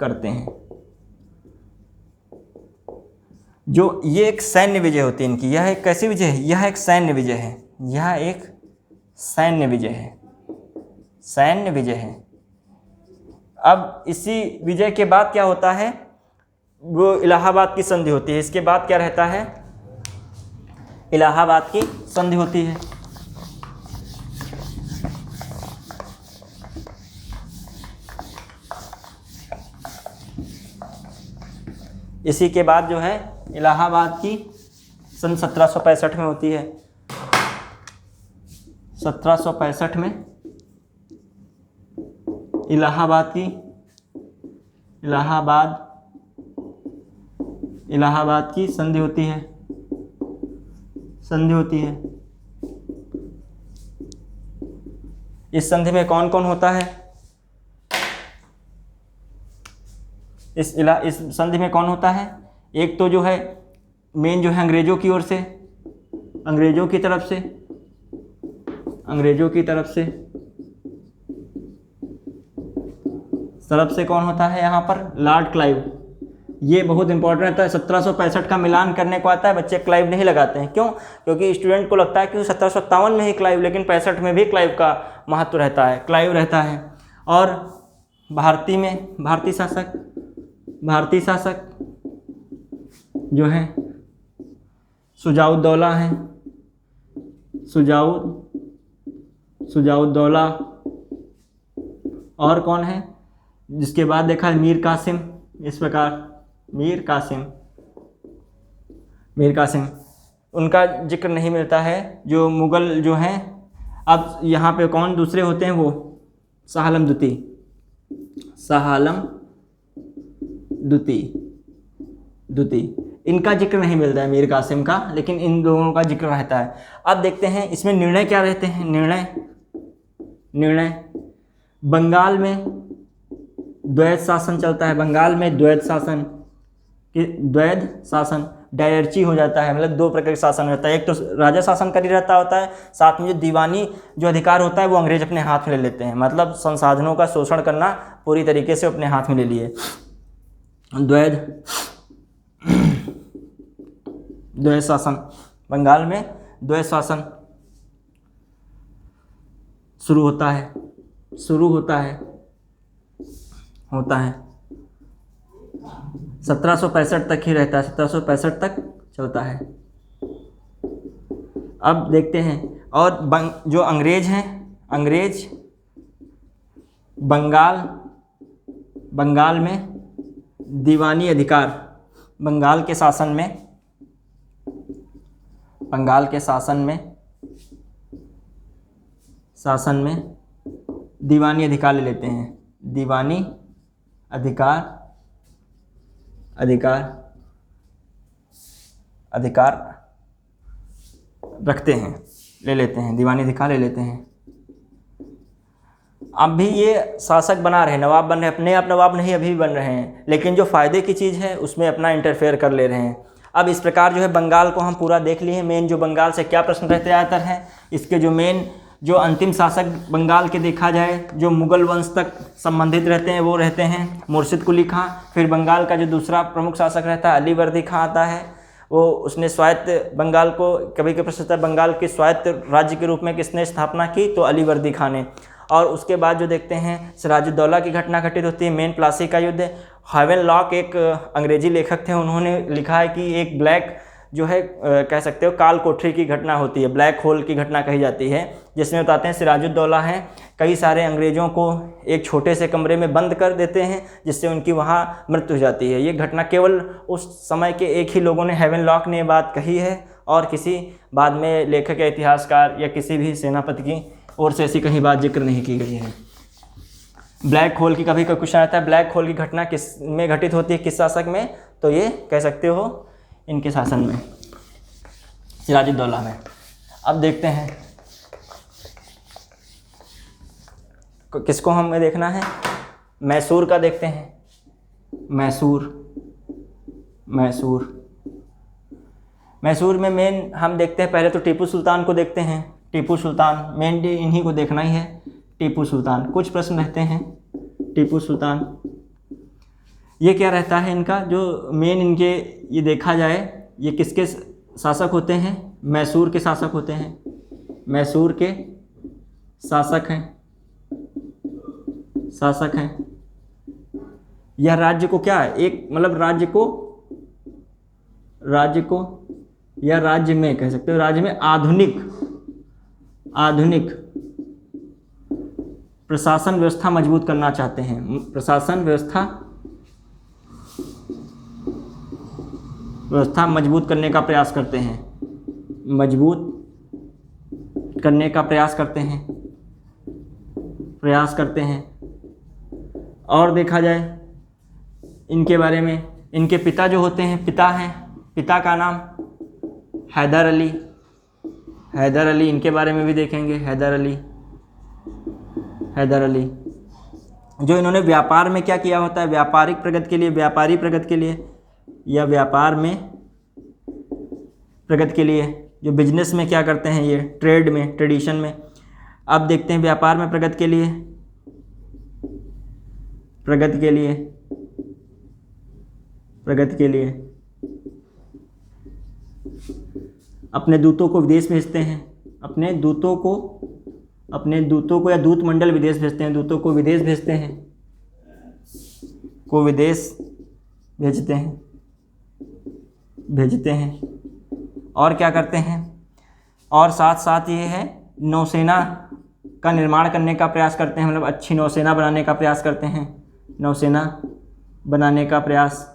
करते हैं। जो ये एक सैन्य विजय होती है इनकी, यह एक कैसी विजय है, यह एक सैन्य विजय है। अब इसी विजय के बाद क्या होता है, वो इलाहाबाद की संधि होती है। इसके बाद क्या रहता है, इलाहाबाद की संधि होती है। इसी के बाद जो है इलाहाबाद की सन 1765 में होती है। 1765 में इलाहाबाद की संधि होती है। इस संधि में कौन कौन होता है, इस संधि में कौन होता है, एक तो जो है मेन जो है अंग्रेजों की ओर से, अंग्रेजों की तरफ से अंग्रेजों की तरफ से कौन होता है यहाँ पर? Lord Clive. ये बहुत इंपॉर्टेंट रहता है। 1765 का मिलान करने को आता है, बच्चे क्लाइव नहीं लगाते हैं। क्यों? क्योंकि स्टूडेंट को लगता है कि 1757 में ही क्लाइव, लेकिन 65 में भी क्लाइव का महत्व रहता है, क्लाइव रहता है। और भारतीय शासक जो हैं शुजाउद्दौला हैं, शुजाउद्दौला। और कौन है? जिसके बाद देखा है मीर कासिम। इस प्रकार मीर कासिम उनका जिक्र नहीं मिलता है। जो मुग़ल जो हैं, अब यहाँ पे कौन दूसरे होते हैं? वो शाह आलम द्वितीय। इनका जिक्र नहीं मिलता है, मीर कासिम का, लेकिन इन दोनों का जिक्र रहता है। अब देखते हैं इसमें निर्णय क्या रहते हैं। निर्णय बंगाल में द्वैध शासन चलता है। बंगाल में द्वैध शासन डायरची हो जाता है, मतलब दो प्रकार का शासन रहता है। एक तो राजा शासन कर ही रहता होता है, साथ में जो दीवानी जो अधिकार होता है वो अंग्रेज अपने हाथ में ले लेते हैं, मतलब संसाधनों का शोषण करना पूरी तरीके से अपने हाथ में ले लिए। द्वैध शासन, बंगाल में द्वैध शासन शुरू होता है 1765 तक ही रहता है, 1765 तक चलता है। अब देखते हैं, और जो अंग्रेज हैं, अंग्रेज बंगाल में दीवानी अधिकार, बंगाल के शासन में दीवानी अधिकार ले लेते हैं। दीवानी अधिकार रखते हैं, ले लेते हैं, दीवानी अधिकार ले लेते हैं। अब भी ये शासक बना रहे, नवाब बन रहे, अपने आप नवाब नहीं अभी भी बन रहे हैं, लेकिन जो फ़ायदे की चीज़ है उसमें अपना इंटरफेयर कर ले रहे हैं। अब इस प्रकार जो है बंगाल को हम पूरा देख लिए हैं। मेन जो बंगाल से क्या प्रश्न रहते ज़्यादातर हैं, इसके जो मेन जो अंतिम शासक बंगाल के देखा जाए जो मुग़ल वंश तक संबंधित रहते हैं वो रहते हैं मुर्शिद कुली खां। फिर बंगाल का जो दूसरा प्रमुख शासक रहता है अलीवर्दी खां आता है, वो उसने स्वायत्त बंगाल को, कभी कभी प्रश्न बंगाल के स्वायत्त राज्य के रूप में किसने स्थापना की, तो अलीवर्दी खां ने। और उसके बाद जो देखते हैं सिराजुद्दौला की घटना घटित होती है, मेन प्लासी का युद्ध। हेवनलॉक एक अंग्रेजी लेखक थे, उन्होंने लिखा है कि एक ब्लैक जो है कह सकते हो काल कोठरी की घटना होती है, ब्लैक होल की घटना कही जाती है, जिसमें बताते हैं सिराजुद्दौला हैं कई सारे अंग्रेज़ों को एक छोटे से कमरे में बंद कर देते हैं, जिससे उनकी वहाँ मृत्यु हो जाती है। ये घटना केवल उस समय के एक ही लोगों ने, हेवनलॉक ने बात कही है, और किसी बाद में लेखक या इतिहासकार या किसी भी सेनापति की ओर से ऐसी कहीं बात जिक्र नहीं की गई है। ब्लैक होल की कभी क्वेश्चन आता है, ब्लैक होल की घटना किस में घटित होती है, किस शासक में, तो ये कह सकते हो इनके शासन में, सिराजुद्दौला में। अब देखते हैं किसको हमें देखना है, मैसूर का देखते हैं। मैसूर में मेन हम देखते हैं, पहले तो टीपू सुल्तान को देखते हैं। टीपू सुल्तान मेन इन्हीं को देखना ही है, टीपू सुल्तान। कुछ प्रश्न रहते हैं टीपू सुल्तान, ये क्या रहता है इनका जो मेन, इनके ये देखा जाए ये किसके शासक होते हैं, मैसूर के शासक होते हैं, मैसूर के शासक हैं। यह राज्य को क्या है, एक मतलब राज्य को या राज्य में कह सकते हो, राज्य में आधुनिक प्रशासन व्यवस्था मजबूत करना चाहते हैं। प्रशासन व्यवस्था मजबूत करने का प्रयास करते हैं। और देखा जाए इनके बारे में, इनके पिता जो होते हैं, पिता का नाम हैदर अली, इनके बारे में भी देखेंगे। हैदर अली जो इन्होंने व्यापार में क्या किया होता है, व्यापारी प्रगति के लिए या व्यापार में प्रगति के लिए, जो बिजनेस में क्या करते हैं, ये ट्रेडिशन में अब देखते हैं व्यापार में प्रगति के लिए, प्रगति के लिए, प्रगति के लिए अपने दूतों को विदेश भेजते हैं, अपने दूतों को या दूत मंडल विदेश भेजते हैं, दूतों को विदेश भेजते हैं, को विदेश भेजते हैं। और क्या करते हैं, और साथ साथ ये है नौसेना का निर्माण करने का प्रयास करते हैं, मतलब अच्छी नौसेना बनाने का प्रयास करते हैं, नौसेना बनाने का प्रयास।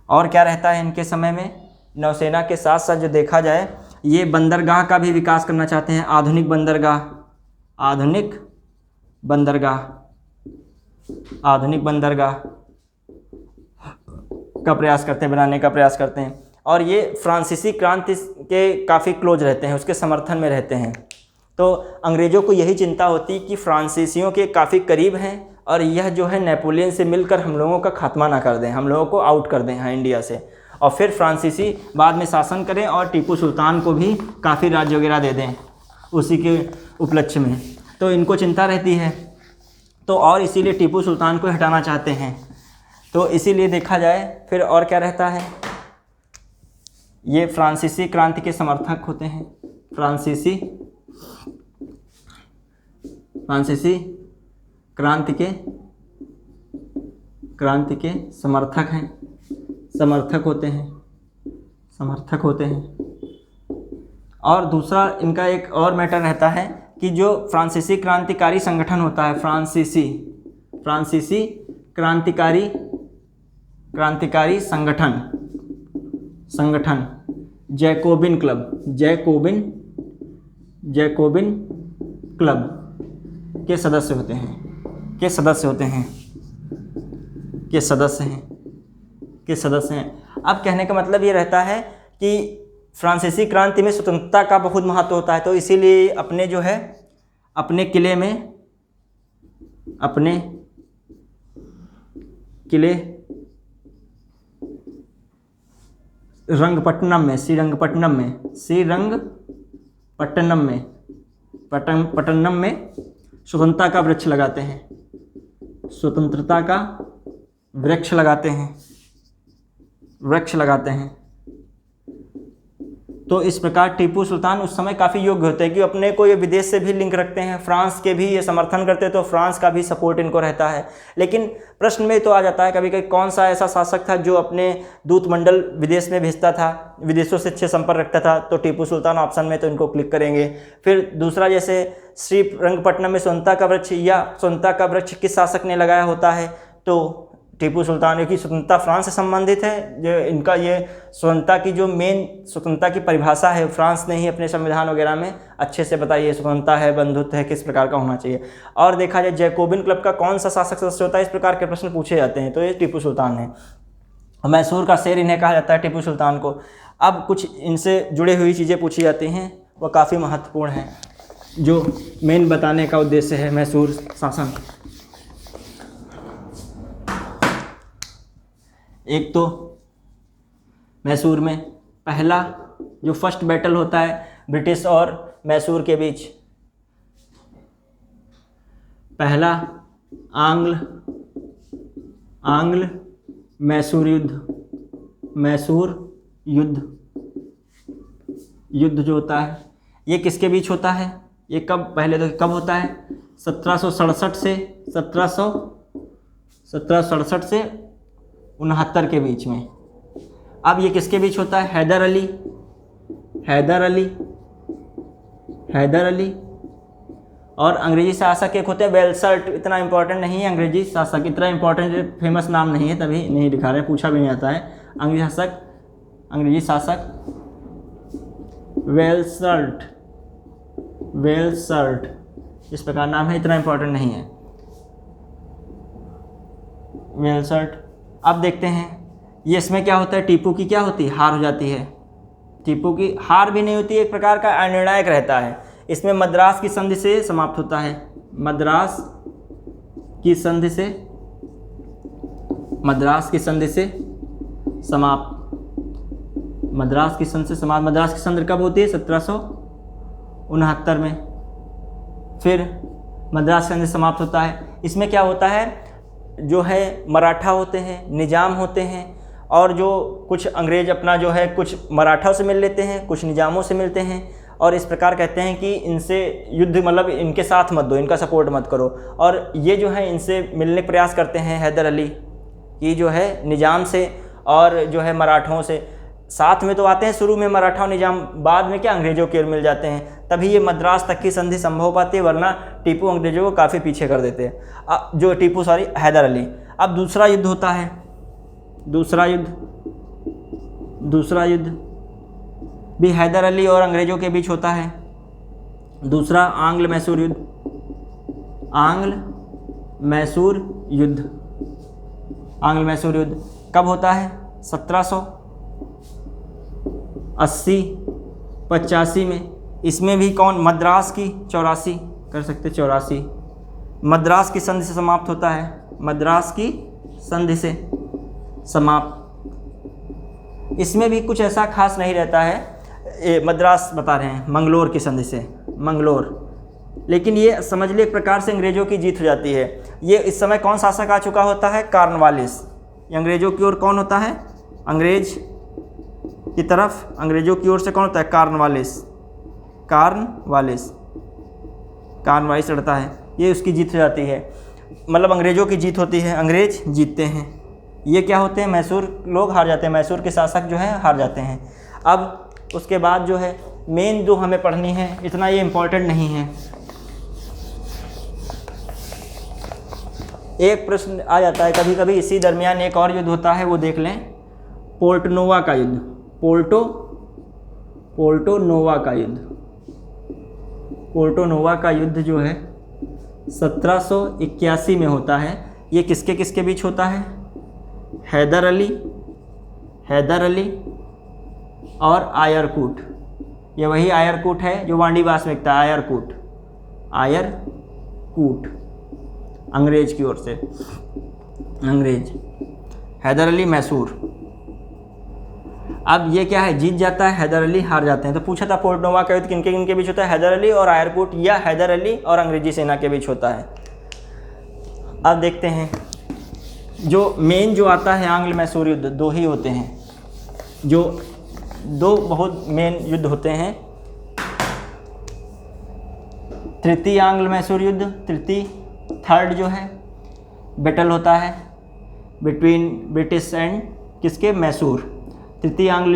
और क्या रहता है इनके समय में, नौसेना के साथ साथ जो देखा जाए ये बंदरगाह का भी विकास करना चाहते हैं, आधुनिक बंदरगाह का प्रयास करते हैं, बनाने का प्रयास करते हैं। और ये फ्रांसीसी क्रांति के काफ़ी क्लोज रहते हैं, उसके समर्थन में रहते हैं। तो अंग्रेज़ों को यही चिंता होती कि फ्रांसीसियों के काफ़ी करीब हैं और यह जो है नेपोलियन से मिलकर हम लोगों का खात्मा ना कर दें, हम लोगों को आउट कर दें यहाँ इंडिया से, और फिर फ्रांसीसी बाद में शासन करें और टीपू सुल्तान को भी काफ़ी राज्य वगैरह दे दें उसी के उपलक्ष्य में। तो इनको चिंता रहती है, तो और इसीलिए टीपू सुल्तान को हटाना चाहते हैं। तो इसीलिए देखा जाए फिर और क्या रहता है, ये फ्रांसीसी क्रांति के समर्थक होते हैं, फ्रांसीसी क्रांति के समर्थक होते हैं। और दूसरा इनका एक और मैटर रहता है कि जो फ्रांसीसी क्रांतिकारी संगठन होता है, फ्रांसीसी क्रांतिकारी संगठन जैकोबिन क्लब के सदस्य हैं। अब कहने का मतलब ये रहता है कि फ्रांसीसी क्रांति में स्वतंत्रता का बहुत महत्व होता है, तो इसीलिए अपने जो है अपने किले श्रीरंगपट्टनम में स्वतंत्रता का वृक्ष लगाते हैं। तो इस प्रकार टीपू सुल्तान उस समय काफ़ी योग्य होते हैं कि अपने को ये विदेश से भी लिंक रखते हैं, फ्रांस के भी ये समर्थन करते हैं, तो फ्रांस का भी सपोर्ट इनको रहता है। लेकिन प्रश्न में तो आ जाता है कभी कभी कौन सा ऐसा शासक था जो अपने दूत मंडल विदेश में भेजता था, विदेशों से अच्छे संपर्क रखता था, तो टीपू सुल्तान ऑप्शन में तो इनको क्लिक करेंगे। फिर दूसरा जैसे श्रीरंगपट्टनम में स्वतंत्रता का वृक्ष, या स्वतंत्रता का वृक्ष किस शासक ने लगाया होता है, तो टीपू सुल्तान की स्वतंत्रता फ्रांस से संबंधित है। जो इनका ये स्वतंत्रता की जो मेन स्वतंत्रता की परिभाषा है फ्रांस ने ही अपने संविधान वगैरह में अच्छे से बताई है, स्वतंत्रता है, बंधुत्व है, किस प्रकार का होना चाहिए। और देखा जाए जैकोबिन क्लब का कौन सा शासक सदस्य होता है, इस प्रकार के प्रश्न पूछे जाते हैं, तो ये टीपू सुल्तान है। मैसूर का शेर इन्हें कहा जाता है, टीपू सुल्तान को। अब कुछ इनसे जुड़ी हुई चीज़ें पूछी जाती हैं, वह काफ़ी महत्वपूर्ण हैं, जो मेन बताने का उद्देश्य है मैसूर शासन। एक तो मैसूर में पहला जो फर्स्ट बैटल होता है ब्रिटिश और मैसूर के बीच, पहला आंग्ल मैसूर युद्ध जो होता है, ये किसके बीच होता है, ये कब होता है, 1767 से 1767 से 69 के बीच में। अब ये किसके बीच होता है, हैदर अली और अंग्रेजी शासक एक होते हैं वेल्सर्ट। इतना इंपॉर्टेंट नहीं है अंग्रेजी शासक, इतना इंपॉर्टेंट फेमस नाम नहीं है, तभी नहीं दिखा रहे, पूछा भी नहीं आता है। अंग्रेजी शासक वेल्सर्ट इस प्रकार नाम है, इतना इंपॉर्टेंट नहीं है वेल्सर्ट। अब देखते हैं ये इसमें क्या होता है, टीपू की क्या होती है, हार हो जाती है। टीपू की हार भी नहीं होती, एक प्रकार का अनिर्णायक रहता है। इसमें मद्रास की संधि से समाप्त होता है, मद्रास की संधि से समाप्त मद्रास की संधि से समाप्त। मद्रास की संधि कब होती है? 1769 में। फिर मद्रास की संधि समाप्त होता है। इसमें क्या होता है, जो है मराठा होते हैं, निजाम होते हैं, और जो कुछ अंग्रेज अपना जो है कुछ मराठाओं से मिल लेते हैं, कुछ निजामों से मिलते हैं, और इस प्रकार कहते हैं कि इनसे युद्ध मतलब इनके साथ मत दो, इनका सपोर्ट मत करो। और ये जो है इनसे मिलने का प्रयास करते हैं हैदर अली की जो है निजाम से और जो है मराठों से। साथ में तो आते हैं शुरू में मराठा और निजाम, बाद में क्या अंग्रेज़ों की ओर मिल जाते हैं, तभी ये मद्रास तक की संधि संभव हो पाती है, वरना टीपू अंग्रेज़ों को काफ़ी पीछे कर देते हैं। हैदर अली। अब दूसरा युद्ध होता है, दूसरा युद्ध भी हैदर अली और अंग्रेज़ों के बीच होता है। दूसरा आंग्ल मैसूर युद्ध। आंग्ल मैसूर युद्ध कब होता है? 1780-85 में। इसमें भी कौन? मद्रास की 84 कर सकते, 84 मद्रास की संधि से समाप्त होता है। मद्रास की संधि से समाप्त। इसमें भी कुछ ऐसा खास नहीं रहता है। मद्रास बता रहे हैं, मंगलोर की संधि से, मंगलोर। लेकिन ये समझ लिए एक प्रकार से अंग्रेज़ों की जीत हो जाती है। ये इस समय कौन शासक आ चुका होता है? कॉर्नवालिस। ये अंग्रेज़ों की ओर कौन होता है? अंग्रेज की तरफ अंग्रेज़ों की ओर से कौन होता है? कॉर्नवालिस लड़ता है। ये उसकी जीत हो जाती है, मतलब अंग्रेज़ों की जीत होती है, अंग्रेज जीतते हैं। ये क्या होते हैं? मैसूर लोग हार जाते हैं, मैसूर के शासक जो है हार जाते हैं। अब उसके बाद जो है मेन जो हमें पढ़नी है, इतना ये इम्पोर्टेंट नहीं है। एक प्रश्न आ जाता है कभी कभी, इसी दरमियान एक और युद्ध होता है, वो देख लें। पोर्टनोवा का युद्ध। पोर्टोनोवा का युद्ध जो है 1781 में होता है। ये किसके किसके बीच होता है? हैदर अली और आयरकूट। ये वही आयरकूट है जो वांडीवास में था। आयरकूट अंग्रेज की ओर से, हैदर अली मैसूर। अब ये क्या है? जीत जाता है, हैदर अली हार जाते हैं। तो पूछा था पोर्टनोवा का युद्ध किनके किनके बीच होता है? हैदर अली और आयरकूट, या हैदर अली और अंग्रेजी सेना के बीच होता है। अब देखते हैं, जो मेन जो आता है आंग्ल मैसूर युद्ध, दो ही होते हैं, जो दो बहुत मेन युद्ध होते हैं। तृतीय आंग्ल मैसूर युद्ध, थर्ड जो है बैटल होता है बिटवीन ब्रिटिश एंड किसके? मैसूर। तृतीय आंग्ल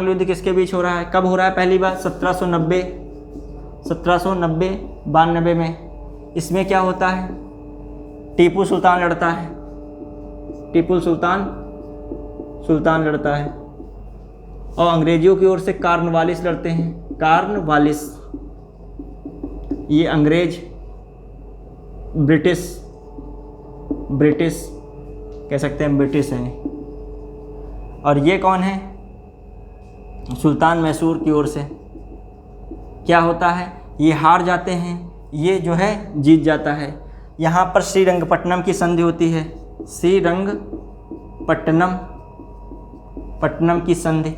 युद्ध किसके बीच हो रहा है? कब हो रहा है? पहली बार 1792 में। इसमें क्या होता है? टीपू सुल्तान लड़ता है, लड़ता है, और अंग्रेजियों की ओर से कॉर्नवालिस लड़ते हैं। ये अंग्रेज, ब्रिटिश कह सकते हैं, ब्रिटिश हैं। और ये कौन है? सुल्तान मैसूर की ओर से। क्या होता है? ये हार जाते हैं, ये जो है जीत जाता है। यहाँ पर श्रीरंगपट्टनम की संधि होती है। श्रीरंगपट्टनम की संधि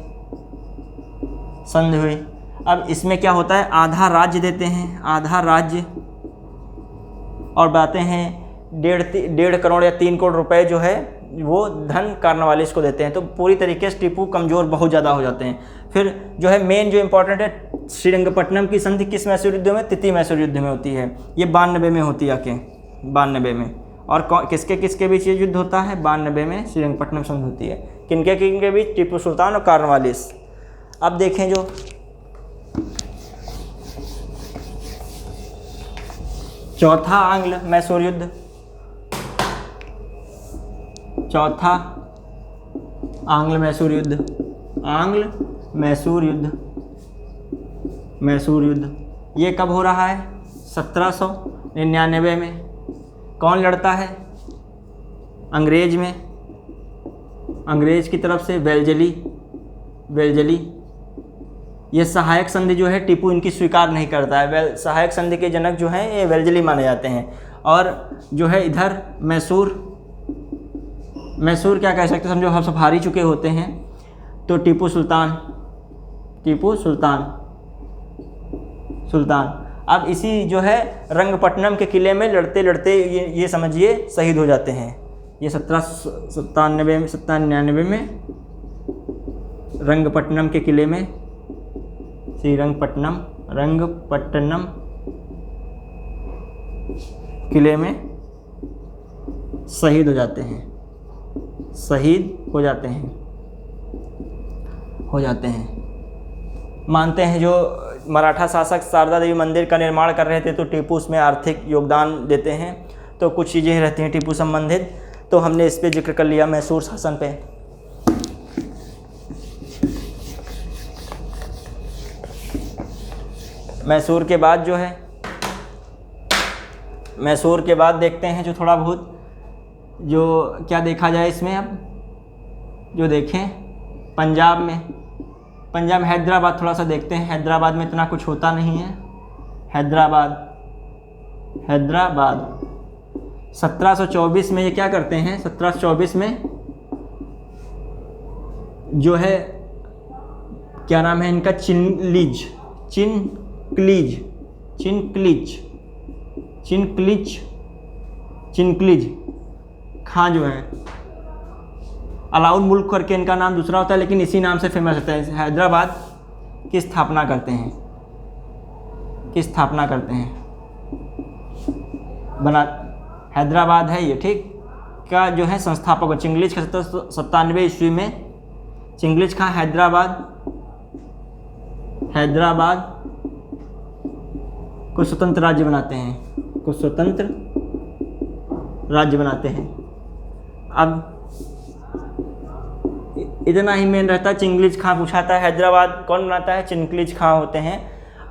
हुई। अब इसमें क्या होता है? आधा राज्य देते हैं, और बताते हैं 1.5 करोड़ या 3 करोड़ रुपए जो है वो धन कॉर्नवालिस को देते हैं। तो पूरी तरीके से टीपू कमज़ोर बहुत ज़्यादा हो जाते हैं। फिर जो है मेन जो इम्पोर्टेंट है, श्रीरंगपट्टनम की संधि किस मैसूर युद्ध में? तृतीय मैसूर युद्ध में होती है। ये 92 में होती है, 92 में। और किसके किसके बीच ये युद्ध होता है? 92 में श्रीरंगपट्टनम संधि होती है। किनके बीच? टीपू सुल्तान और कॉर्नवालिस। अब देखें जो चौथा आंग्ल मैसूर युद्ध, मैसूर युद्ध ये कब हो रहा है? 1799 में। कौन लड़ता है? अंग्रेज की तरफ से वेलजली। ये सहायक संधि जो है टीपू इनकी स्वीकार नहीं करता है। सहायक संधि के जनक जो हैं ये वेलजली माने जाते हैं। और जो है इधर मैसूर मैसूर क्या कह सकते हैं, समझो हम सब हार ही चुके होते हैं, तो टीपू सुल्तान, टीपू सुल्तान, सुल्तान। अब इसी जो है रंगपट्टनम के किले में लड़ते लड़ते ये समझिए शहीद हो जाते हैं। ये 1797 में रंगपट्टनम के किले में, रंगपट्टनम किले में शहीद हो जाते हैं, शहीद हो जाते हैं। मानते हैं जो मराठा शासक शारदा देवी मंदिर का निर्माण कर रहे थे तो टीपू उसमें आर्थिक योगदान देते हैं, तो कुछ चीज़ें रहती हैं टीपू संबंधित, तो हमने इस पे जिक्र कर लिया मैसूर शासन पे। मैसूर के बाद जो है, मैसूर के बाद देखते हैं जो थोड़ा बहुत जो क्या देखा जाए इसमें, अब जो देखें पंजाब हैदराबाद थोड़ा सा देखते हैं। हैदराबाद में इतना कुछ होता नहीं है। हैदराबाद 1724 में ये क्या करते हैं, 1724 में जो है क्या नाम है इनका, चिनक्लिज खां जो है, अलाउल मुल्क करके इनका नाम दूसरा होता है लेकिन इसी नाम से फेमस होता है। हैदराबाद की स्थापना करते हैं, बना हैदराबाद है ये, ठीक, का जो है संस्थापक चिंग्लिज खां 1797 ईस्वी में चिंग्लिज खां हैदराबाद को स्वतंत्र राज्य बनाते हैं, अब इतना ही मेन रहता है। चिंग्लिज खां पूछाता है, हैदराबाद कौन बनाता है, चिंग्लिज खां होते हैं,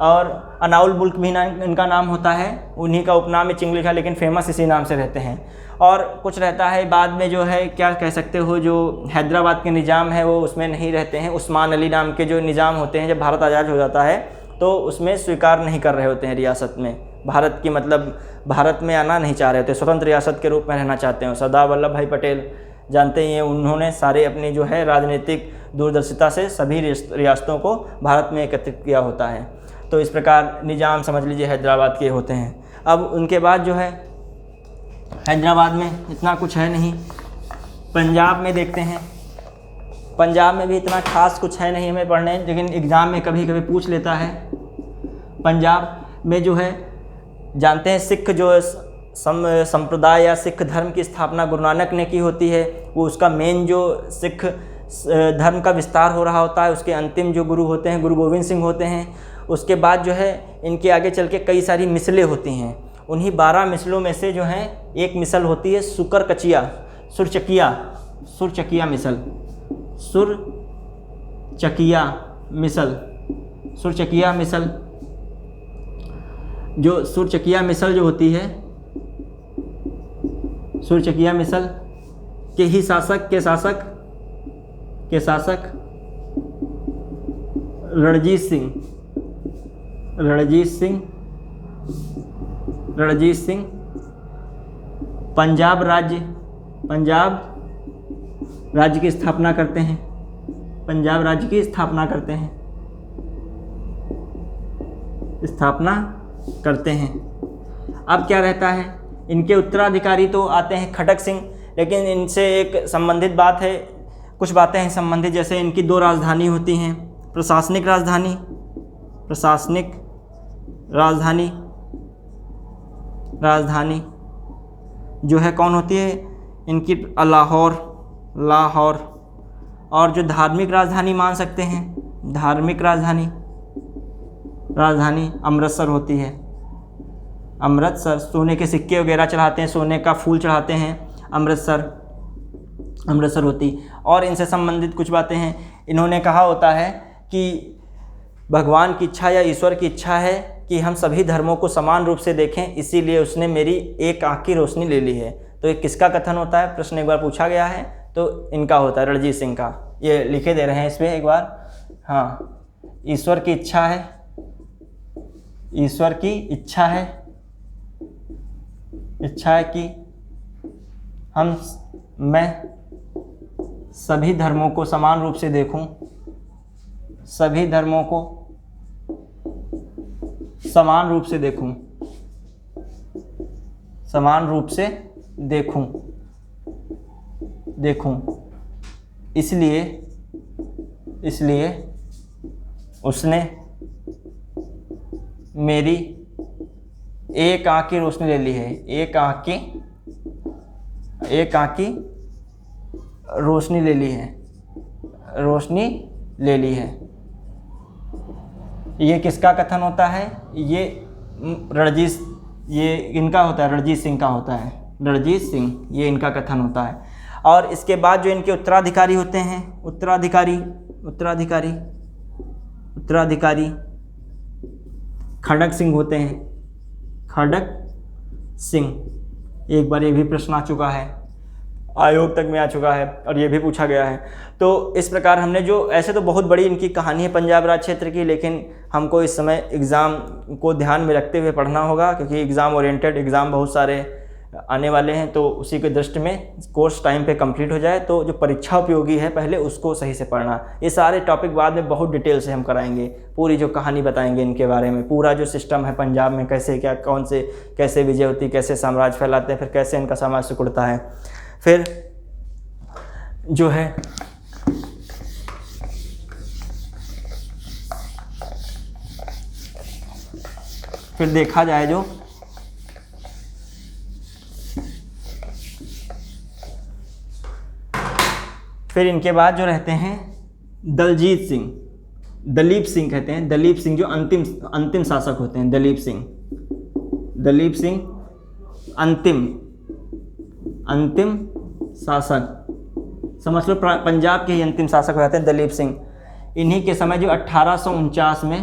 और अनाउल मुल्क भी इनका नाम होता है, उन्हीं का उपनाम है चिंग्लिज खां, लेकिन फेमस इसी नाम से रहते हैं। और कुछ रहता है बाद में जो है क्या कह सकते हो, जो हैदराबाद के निज़ाम है वो उसमें नहीं रहते हैं। उस्मान अली नाम के जो निज़ाम होते हैं, जब भारत आज़ाद हो जाता है तो उसमें स्वीकार नहीं कर रहे होते हैं रियासत में, भारत की मतलब भारत में आना नहीं चाह रहे होते, स्वतंत्र रियासत के रूप में रहना चाहते हैं। सरदार वल्लभ भाई पटेल जानते ही हैं, उन्होंने सारे अपनी जो है राजनीतिक दूरदर्शिता से सभी रियासतों को भारत में एकत्रित किया होता है। तो इस प्रकार निज़ाम समझ लीजिए हैदराबाद के होते हैं। अब उनके बाद जो है हैदराबाद में इतना कुछ है नहीं। पंजाब में देखते हैं, पंजाब में भी इतना खास कुछ है नहीं हमें पढ़ने, लेकिन एग्ज़ाम में कभी कभी पूछ लेता है। पंजाब में जो है जानते हैं सिख जो संप्रदाय या सिख धर्म की स्थापना गुरु नानक ने की होती है, वो उसका मेन जो सिख धर्म का विस्तार हो रहा होता है, उसके अंतिम जो गुरु होते हैं गुरु गोविंद सिंह होते हैं। उसके बाद जो है इनके आगे चल के कई सारी मिसलें होती हैं, उन्हीं 12 मिसलों में से जो है एक मिसल होती है सुरचकिया मिसल। जो सुरचकिया मिसल जो होती है, सुरचकिया मिसल के ही शासक रणजीत सिंह पंजाब राज्य की स्थापना करते हैं। अब क्या रहता है, इनके उत्तराधिकारी तो आते हैं खटक सिंह, लेकिन इनसे एक संबंधित बात है, कुछ बातें हैं संबंधित, जैसे इनकी 2 राजधानी होती हैं। प्रशासनिक राजधानी जो है कौन होती है इनकी, लाहौर। और जो धार्मिक राजधानी मान सकते हैं, धार्मिक राजधानी अमृतसर होती है। अमृतसर सोने के सिक्के वगैरह चढ़ाते हैं, सोने का फूल चढ़ाते हैं, अमृतसर होती। और इनसे संबंधित कुछ बातें हैं, इन्होंने कहा होता है कि भगवान की इच्छा या ईश्वर की इच्छा है कि हम सभी धर्मों को समान रूप से देखें, इसीलिए उसने मेरी एक आँख की रोशनी ले ली है। तो ये किसका कथन होता है, प्रश्न एक बार पूछा गया है, तो इनका होता है, रणजीत सिंह का। ये लिखे दे रहे हैं इस पर एक बार, हाँ, ईश्वर की इच्छा है कि मैं सभी धर्मों को समान रूप से देखूं, सभी धर्मों को समान रूप से देखूं, समान रूप से देखूं। इसलिए उसने मेरी एक आँख की रोशनी ले ली है, एक आँख की रोशनी ले ली है। ये किसका कथन होता है? ये इनका होता है, रणजीत सिंह का होता है, रणजीत सिंह, ये इनका कथन होता है। और इसके बाद जो इनके उत्तराधिकारी होते हैं, उत्तराधिकारी खड़ग सिंह होते हैं, खड़ग सिंह। एक बार ये भी प्रश्न आ चुका है, आयोग तक में आ चुका है और ये भी पूछा गया है। तो इस प्रकार हमने जो, ऐसे तो बहुत बड़ी इनकी कहानी है पंजाब राज क्षेत्र की, लेकिन हमको इस समय एग्ज़ाम को ध्यान में रखते हुए पढ़ना होगा, क्योंकि एग्ज़ाम ओरिएंटेड एग्ज़ाम बहुत सारे आने वाले हैं। तो उसी के दृष्टि में कोर्स टाइम पे कंप्लीट हो जाए, तो जो परीक्षा उपयोगी है पहले उसको सही से पढ़ना। ये सारे टॉपिक बाद में बहुत डिटेल से हम कराएंगे, पूरी जो कहानी बताएंगे इनके बारे में, पूरा जो सिस्टम है पंजाब में कैसे क्या, कौन से कैसे विजय होती, कैसे साम्राज्य फैलाते हैं, फिर कैसे इनका समाज सिकुड़ता है। फिर जो है फिर देखा जाए जो फिर इनके बाद जो रहते हैं दलजीत सिंह, दलीप सिंह कहते हैं, दलीप सिंह जो अंतिम शासक होते हैं, दलीप सिंह अंतिम शासक, समझ लो पंजाब के ही अंतिम शासक हो जाते हैं दलीप सिंह। इन्हीं के समय जो 1849 में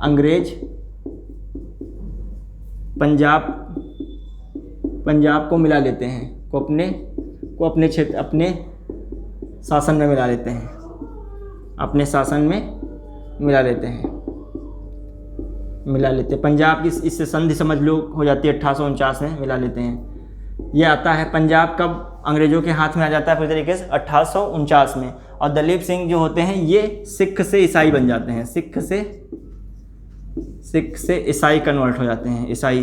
अंग्रेज पंजाब को मिला लेते हैं, को अपने क्षेत्र, अपने शासन में मिला लेते हैं, अपने शासन में मिला लेते हैं। पंजाब की इससे संधि समझ लो हो जाती है 1849 में मिला लेते हैं। ये आता है पंजाब कब अंग्रेजों के हाथ में आ जाता है पूरी तरीके से 1849 में। और दलीप सिंह जो होते हैं ये सिख से ईसाई बन जाते हैं, सिख से ईसाई कन्वर्ट हो जाते हैं, ईसाई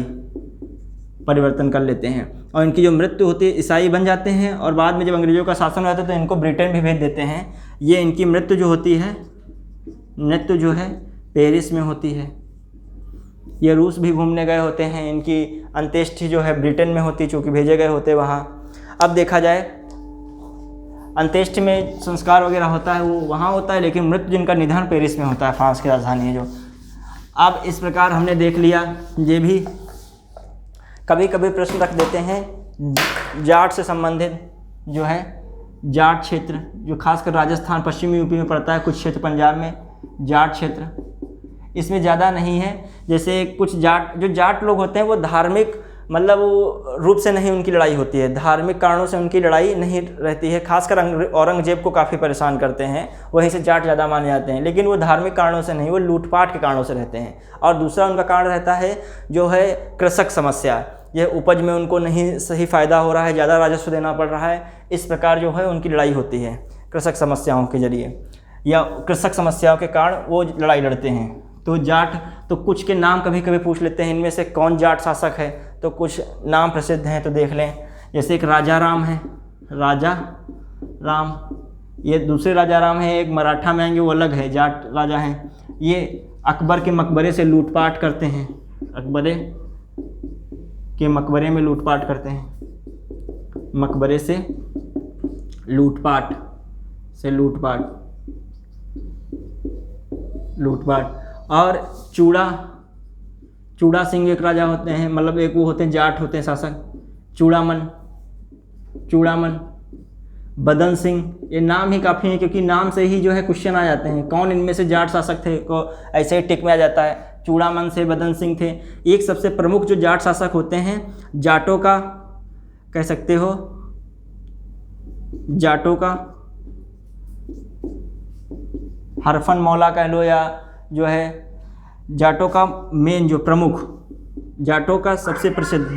परिवर्तन कर लेते हैं। और इनकी जो मृत्यु होती है, ईसाई बन जाते हैं और बाद में जब अंग्रेजों का शासन हो जाता है तो इनको ब्रिटेन भी भेज देते हैं। ये इनकी मृत्यु जो है पेरिस में होती है। ये रूस भी घूमने गए होते हैं, इनकी अंत्येष्टि जो है ब्रिटेन में होती, चूँकि भेजे गए होते वहाँ। अब देखा जाए अंत्येष्टि में संस्कार वगैरह होता है वो वहाँ होता है, लेकिन मृत्यु जिनका निधन पेरिस में होता है, फ्रांस की राजधानी है जो। अब इस प्रकार हमने देख लिया। ये भी कभी कभी प्रश्न रख देते हैं जाट से संबंधित, जो है जाट क्षेत्र, जो खासकर राजस्थान पश्चिमी यूपी में पड़ता है, कुछ क्षेत्र पंजाब में जाट क्षेत्र, इसमें ज़्यादा नहीं है। जैसे कुछ जाट लोग होते हैं वो धार्मिक मतलब रूप से नहीं उनकी लड़ाई होती है, धार्मिक कारणों से उनकी लड़ाई नहीं रहती है। खासकर औरंगजेब को काफ़ी परेशान करते हैं, वहीं से जाट ज़्यादा माने जाते हैं, लेकिन वो धार्मिक कारणों से नहीं, वो लूटपाट के कारणों से रहते हैं। और दूसरा उनका कारण रहता है जो है कृषक समस्या, यह उपज में उनको नहीं सही फ़ायदा हो रहा है, ज़्यादा राजस्व देना पड़ रहा है, इस प्रकार जो है उनकी लड़ाई होती है कृषक समस्याओं के जरिए, या कृषक समस्याओं के कारण वो लड़ाई लड़ते हैं। तो जाट, तो कुछ के नाम कभी कभी पूछ लेते हैं, इनमें से कौन जाट शासक है, तो कुछ नाम प्रसिद्ध हैं तो देख लें। जैसे एक राजा राम है, राजा राम, ये दूसरे राजा राम है, एक मराठा में आएंगे वो अलग है, जाट राजा हैं। ये अकबर के मकबरे से लूटपाट करते हैं, अकबर के मकबरे में लूटपाट करते हैं, मकबरे से लूटपाट और चूड़ा सिंह एक राजा होते हैं, मतलब एक वो होते हैं जाट होते हैं शासक, चूड़ामन, बदन सिंह, ये नाम ही काफ़ी है क्योंकि नाम से ही जो है क्वेश्चन आ जाते हैं, कौन इनमें से जाट शासक थे को ऐसे ही टिक में आ जाता है। चूड़ामन से बदन सिंह थे। एक सबसे प्रमुख जो जाट शासक होते हैं, जाटों का कह सकते हो, जाटों का हरफन मौला कह लो, या जो है जाटों का मेन जो प्रमुख, जाटों का सबसे प्रसिद्ध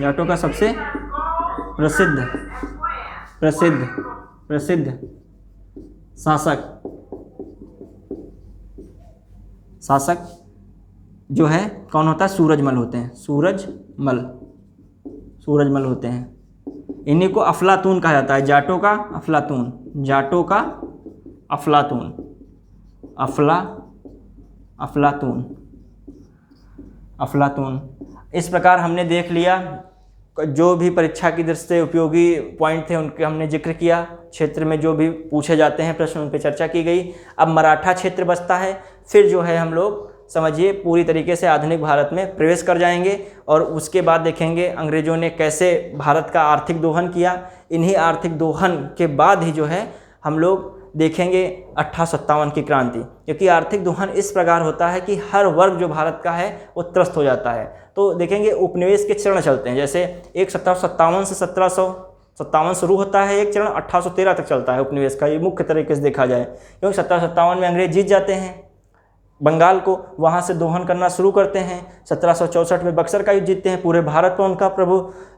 प्रसिद्ध प्रसिद्ध शासक शासक जो है कौन होता है? सूरजमल होते हैं, सूरजमल होते हैं। इन्हीं को अफलातून कहा जाता है, जाटों का अफलातून, जाटों का अफलातून, अफलातून। इस प्रकार हमने देख लिया जो भी परीक्षा की दृष्टि से उपयोगी पॉइंट थे उनके हमने जिक्र किया, क्षेत्र में जो भी पूछे जाते हैं प्रश्न उन पर चर्चा की गई। अब मराठा क्षेत्र बचता है, फिर जो है हम लोग समझिए पूरी तरीके से आधुनिक भारत में प्रवेश कर जाएंगे और उसके बाद देखेंगे अंग्रेज़ों ने कैसे भारत का आर्थिक दोहन किया। इन्हीं आर्थिक दोहन के बाद ही जो है हम लोग देखेंगे 1857 की क्रांति, क्योंकि आर्थिक दोहन इस प्रकार होता है कि हर वर्ग जो भारत का है वो त्रस्त हो जाता है। तो देखेंगे उपनिवेश के चरण चलते हैं, जैसे एक 1757 से 1757 शुरू होता है एक चरण, 1813 तक चलता है उपनिवेश का, ये मुख्य तरीके से देखा जाए, क्योंकि 1757 में अंग्रेज जीत जाते हैं बंगाल को, वहाँ से दोहन करना शुरू करते हैं। 1764 में बक्सर का युद्ध जीतते हैं, पूरे भारत पर उनका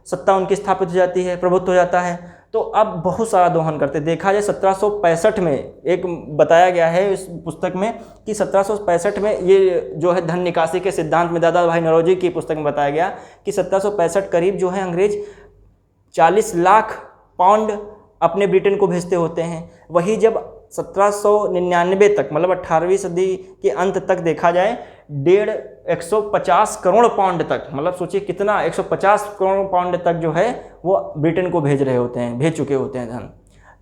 सत्ता उनकी स्थापित हो जाती है, प्रभुत्व हो जाता है। तो अब बहुत सारा दोहन करते देखा जाए। 1765 में एक बताया गया है इस पुस्तक में कि 1765 में ये जो है धन निकासी के सिद्धांत में दादा भाई नौरोजी की पुस्तक में बताया गया कि 1765 करीब जो है अंग्रेज 40 लाख पाउंड अपने ब्रिटेन को भेजते होते हैं। वही जब 1799 तक मतलब 18वीं सदी के अंत तक देखा जाए 150 करोड़ पाउंड तक, मतलब सोचिए कितना, 150 करोड़ पाउंड तक जो है वो ब्रिटेन को भेज चुके होते हैं धन।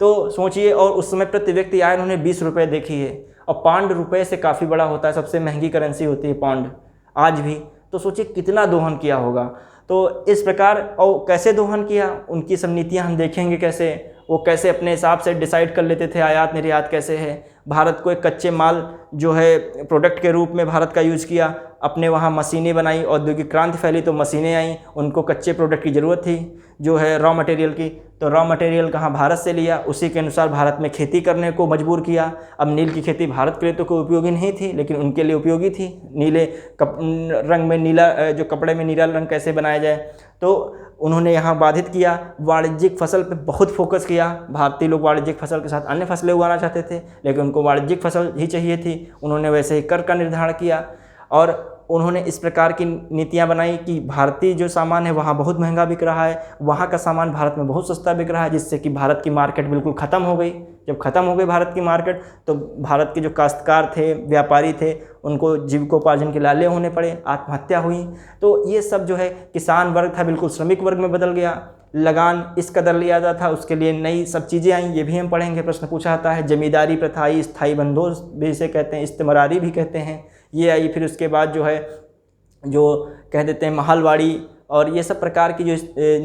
तो सोचिए, और उस समय प्रति व्यक्ति आय उन्होंने 20 रुपये देखी है, और पाउंड रुपये से काफ़ी बड़ा होता है, सबसे महंगी करेंसी होती है पाउंड आज भी। तो सोचिए कितना दोहन किया होगा। तो इस प्रकार, और कैसे दोहन किया उनकी सब नीतियाँ हम देखेंगे, कैसे वो कैसे अपने हिसाब से डिसाइड कर लेते थे आयात निर्यात कैसे है। भारत को एक कच्चे माल जो है प्रोडक्ट के रूप में भारत का यूज़ किया, अपने वहाँ मशीनें बनाई, औद्योगिक क्रांति फैली तो मशीनें आई, उनको कच्चे प्रोडक्ट की ज़रूरत थी जो है रॉ मटेरियल की, तो रॉ मटेरियल कहाँ भारत से लिया, उसी के अनुसार भारत में खेती करने को मजबूर किया। अब नील की खेती भारत के लिए तो कोई उपयोगी नहीं थी, लेकिन उनके लिए उपयोगी थी। नीले रंग में नीला, जो कपड़े में नीला रंग कैसे बनाया जाए, तो उन्होंने यहाँ बाधित किया। वाणिज्यिक फसल पे बहुत फोकस किया। भारतीय लोग वाणिज्यिक फसल के साथ अन्य फसलें उगाना चाहते थे, लेकिन उनको वाणिज्यिक फसल ही चाहिए थी। उन्होंने वैसे ही कर का निर्धारण किया, और उन्होंने इस प्रकार की नीतियाँ बनाई कि भारतीय जो सामान है वहाँ बहुत महंगा बिक रहा है, वहाँ का सामान भारत में बहुत सस्ता बिक रहा है, जिससे कि भारत की मार्केट बिल्कुल ख़त्म हो गई। जब ख़त्म हो गई भारत की मार्केट, तो भारत के जो काश्तकार थे, व्यापारी थे, उनको जीविकोपार्जन के लाले होने पड़े, आत्महत्या हुई। तो ये सब जो है किसान वर्ग था बिल्कुल श्रमिक वर्ग में बदल गया। लगान इस कदर लिया जाता था, उसके लिए नई सब चीज़ें आई, ये भी हम पढ़ेंगे, प्रश्न पूछा जाता है। जमींदारी प्रथा आई, स्थायी बंदोबस्त भी इसे कहते हैं, इस्तेमरारी भी कहते हैं, ये आई। फिर उसके बाद जो है जो कह देते हैं महलवाड़ी, और ये सब प्रकार की जो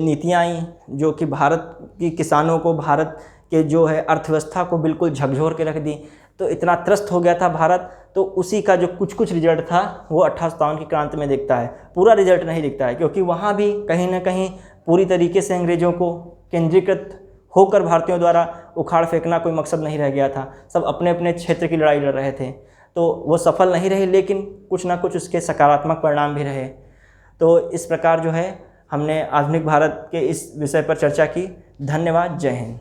नीतियाँ आई जो कि भारत की किसानों को, भारत के जो है अर्थव्यवस्था को बिल्कुल झकझोर के रख दी। तो इतना त्रस्त हो गया था भारत। तो उसी का जो कुछ रिजल्ट था वो 1857 की क्रांति में दिखता है। पूरा रिजल्ट नहीं दिखता है, क्योंकि वहाँ भी कहीं ना कहीं पूरी तरीके से अंग्रेज़ों को केंद्रीकृत होकर भारतीयों द्वारा उखाड़ फेंकना कोई मकसद नहीं रह गया था। सब अपने अपने क्षेत्र की लड़ाई लड़ रहे थे, तो वो सफल नहीं रहे, लेकिन कुछ ना कुछ उसके सकारात्मक परिणाम भी रहे। तो इस प्रकार जो है हमने आधुनिक भारत के इस विषय पर चर्चा की। धन्यवाद। जय हिंद।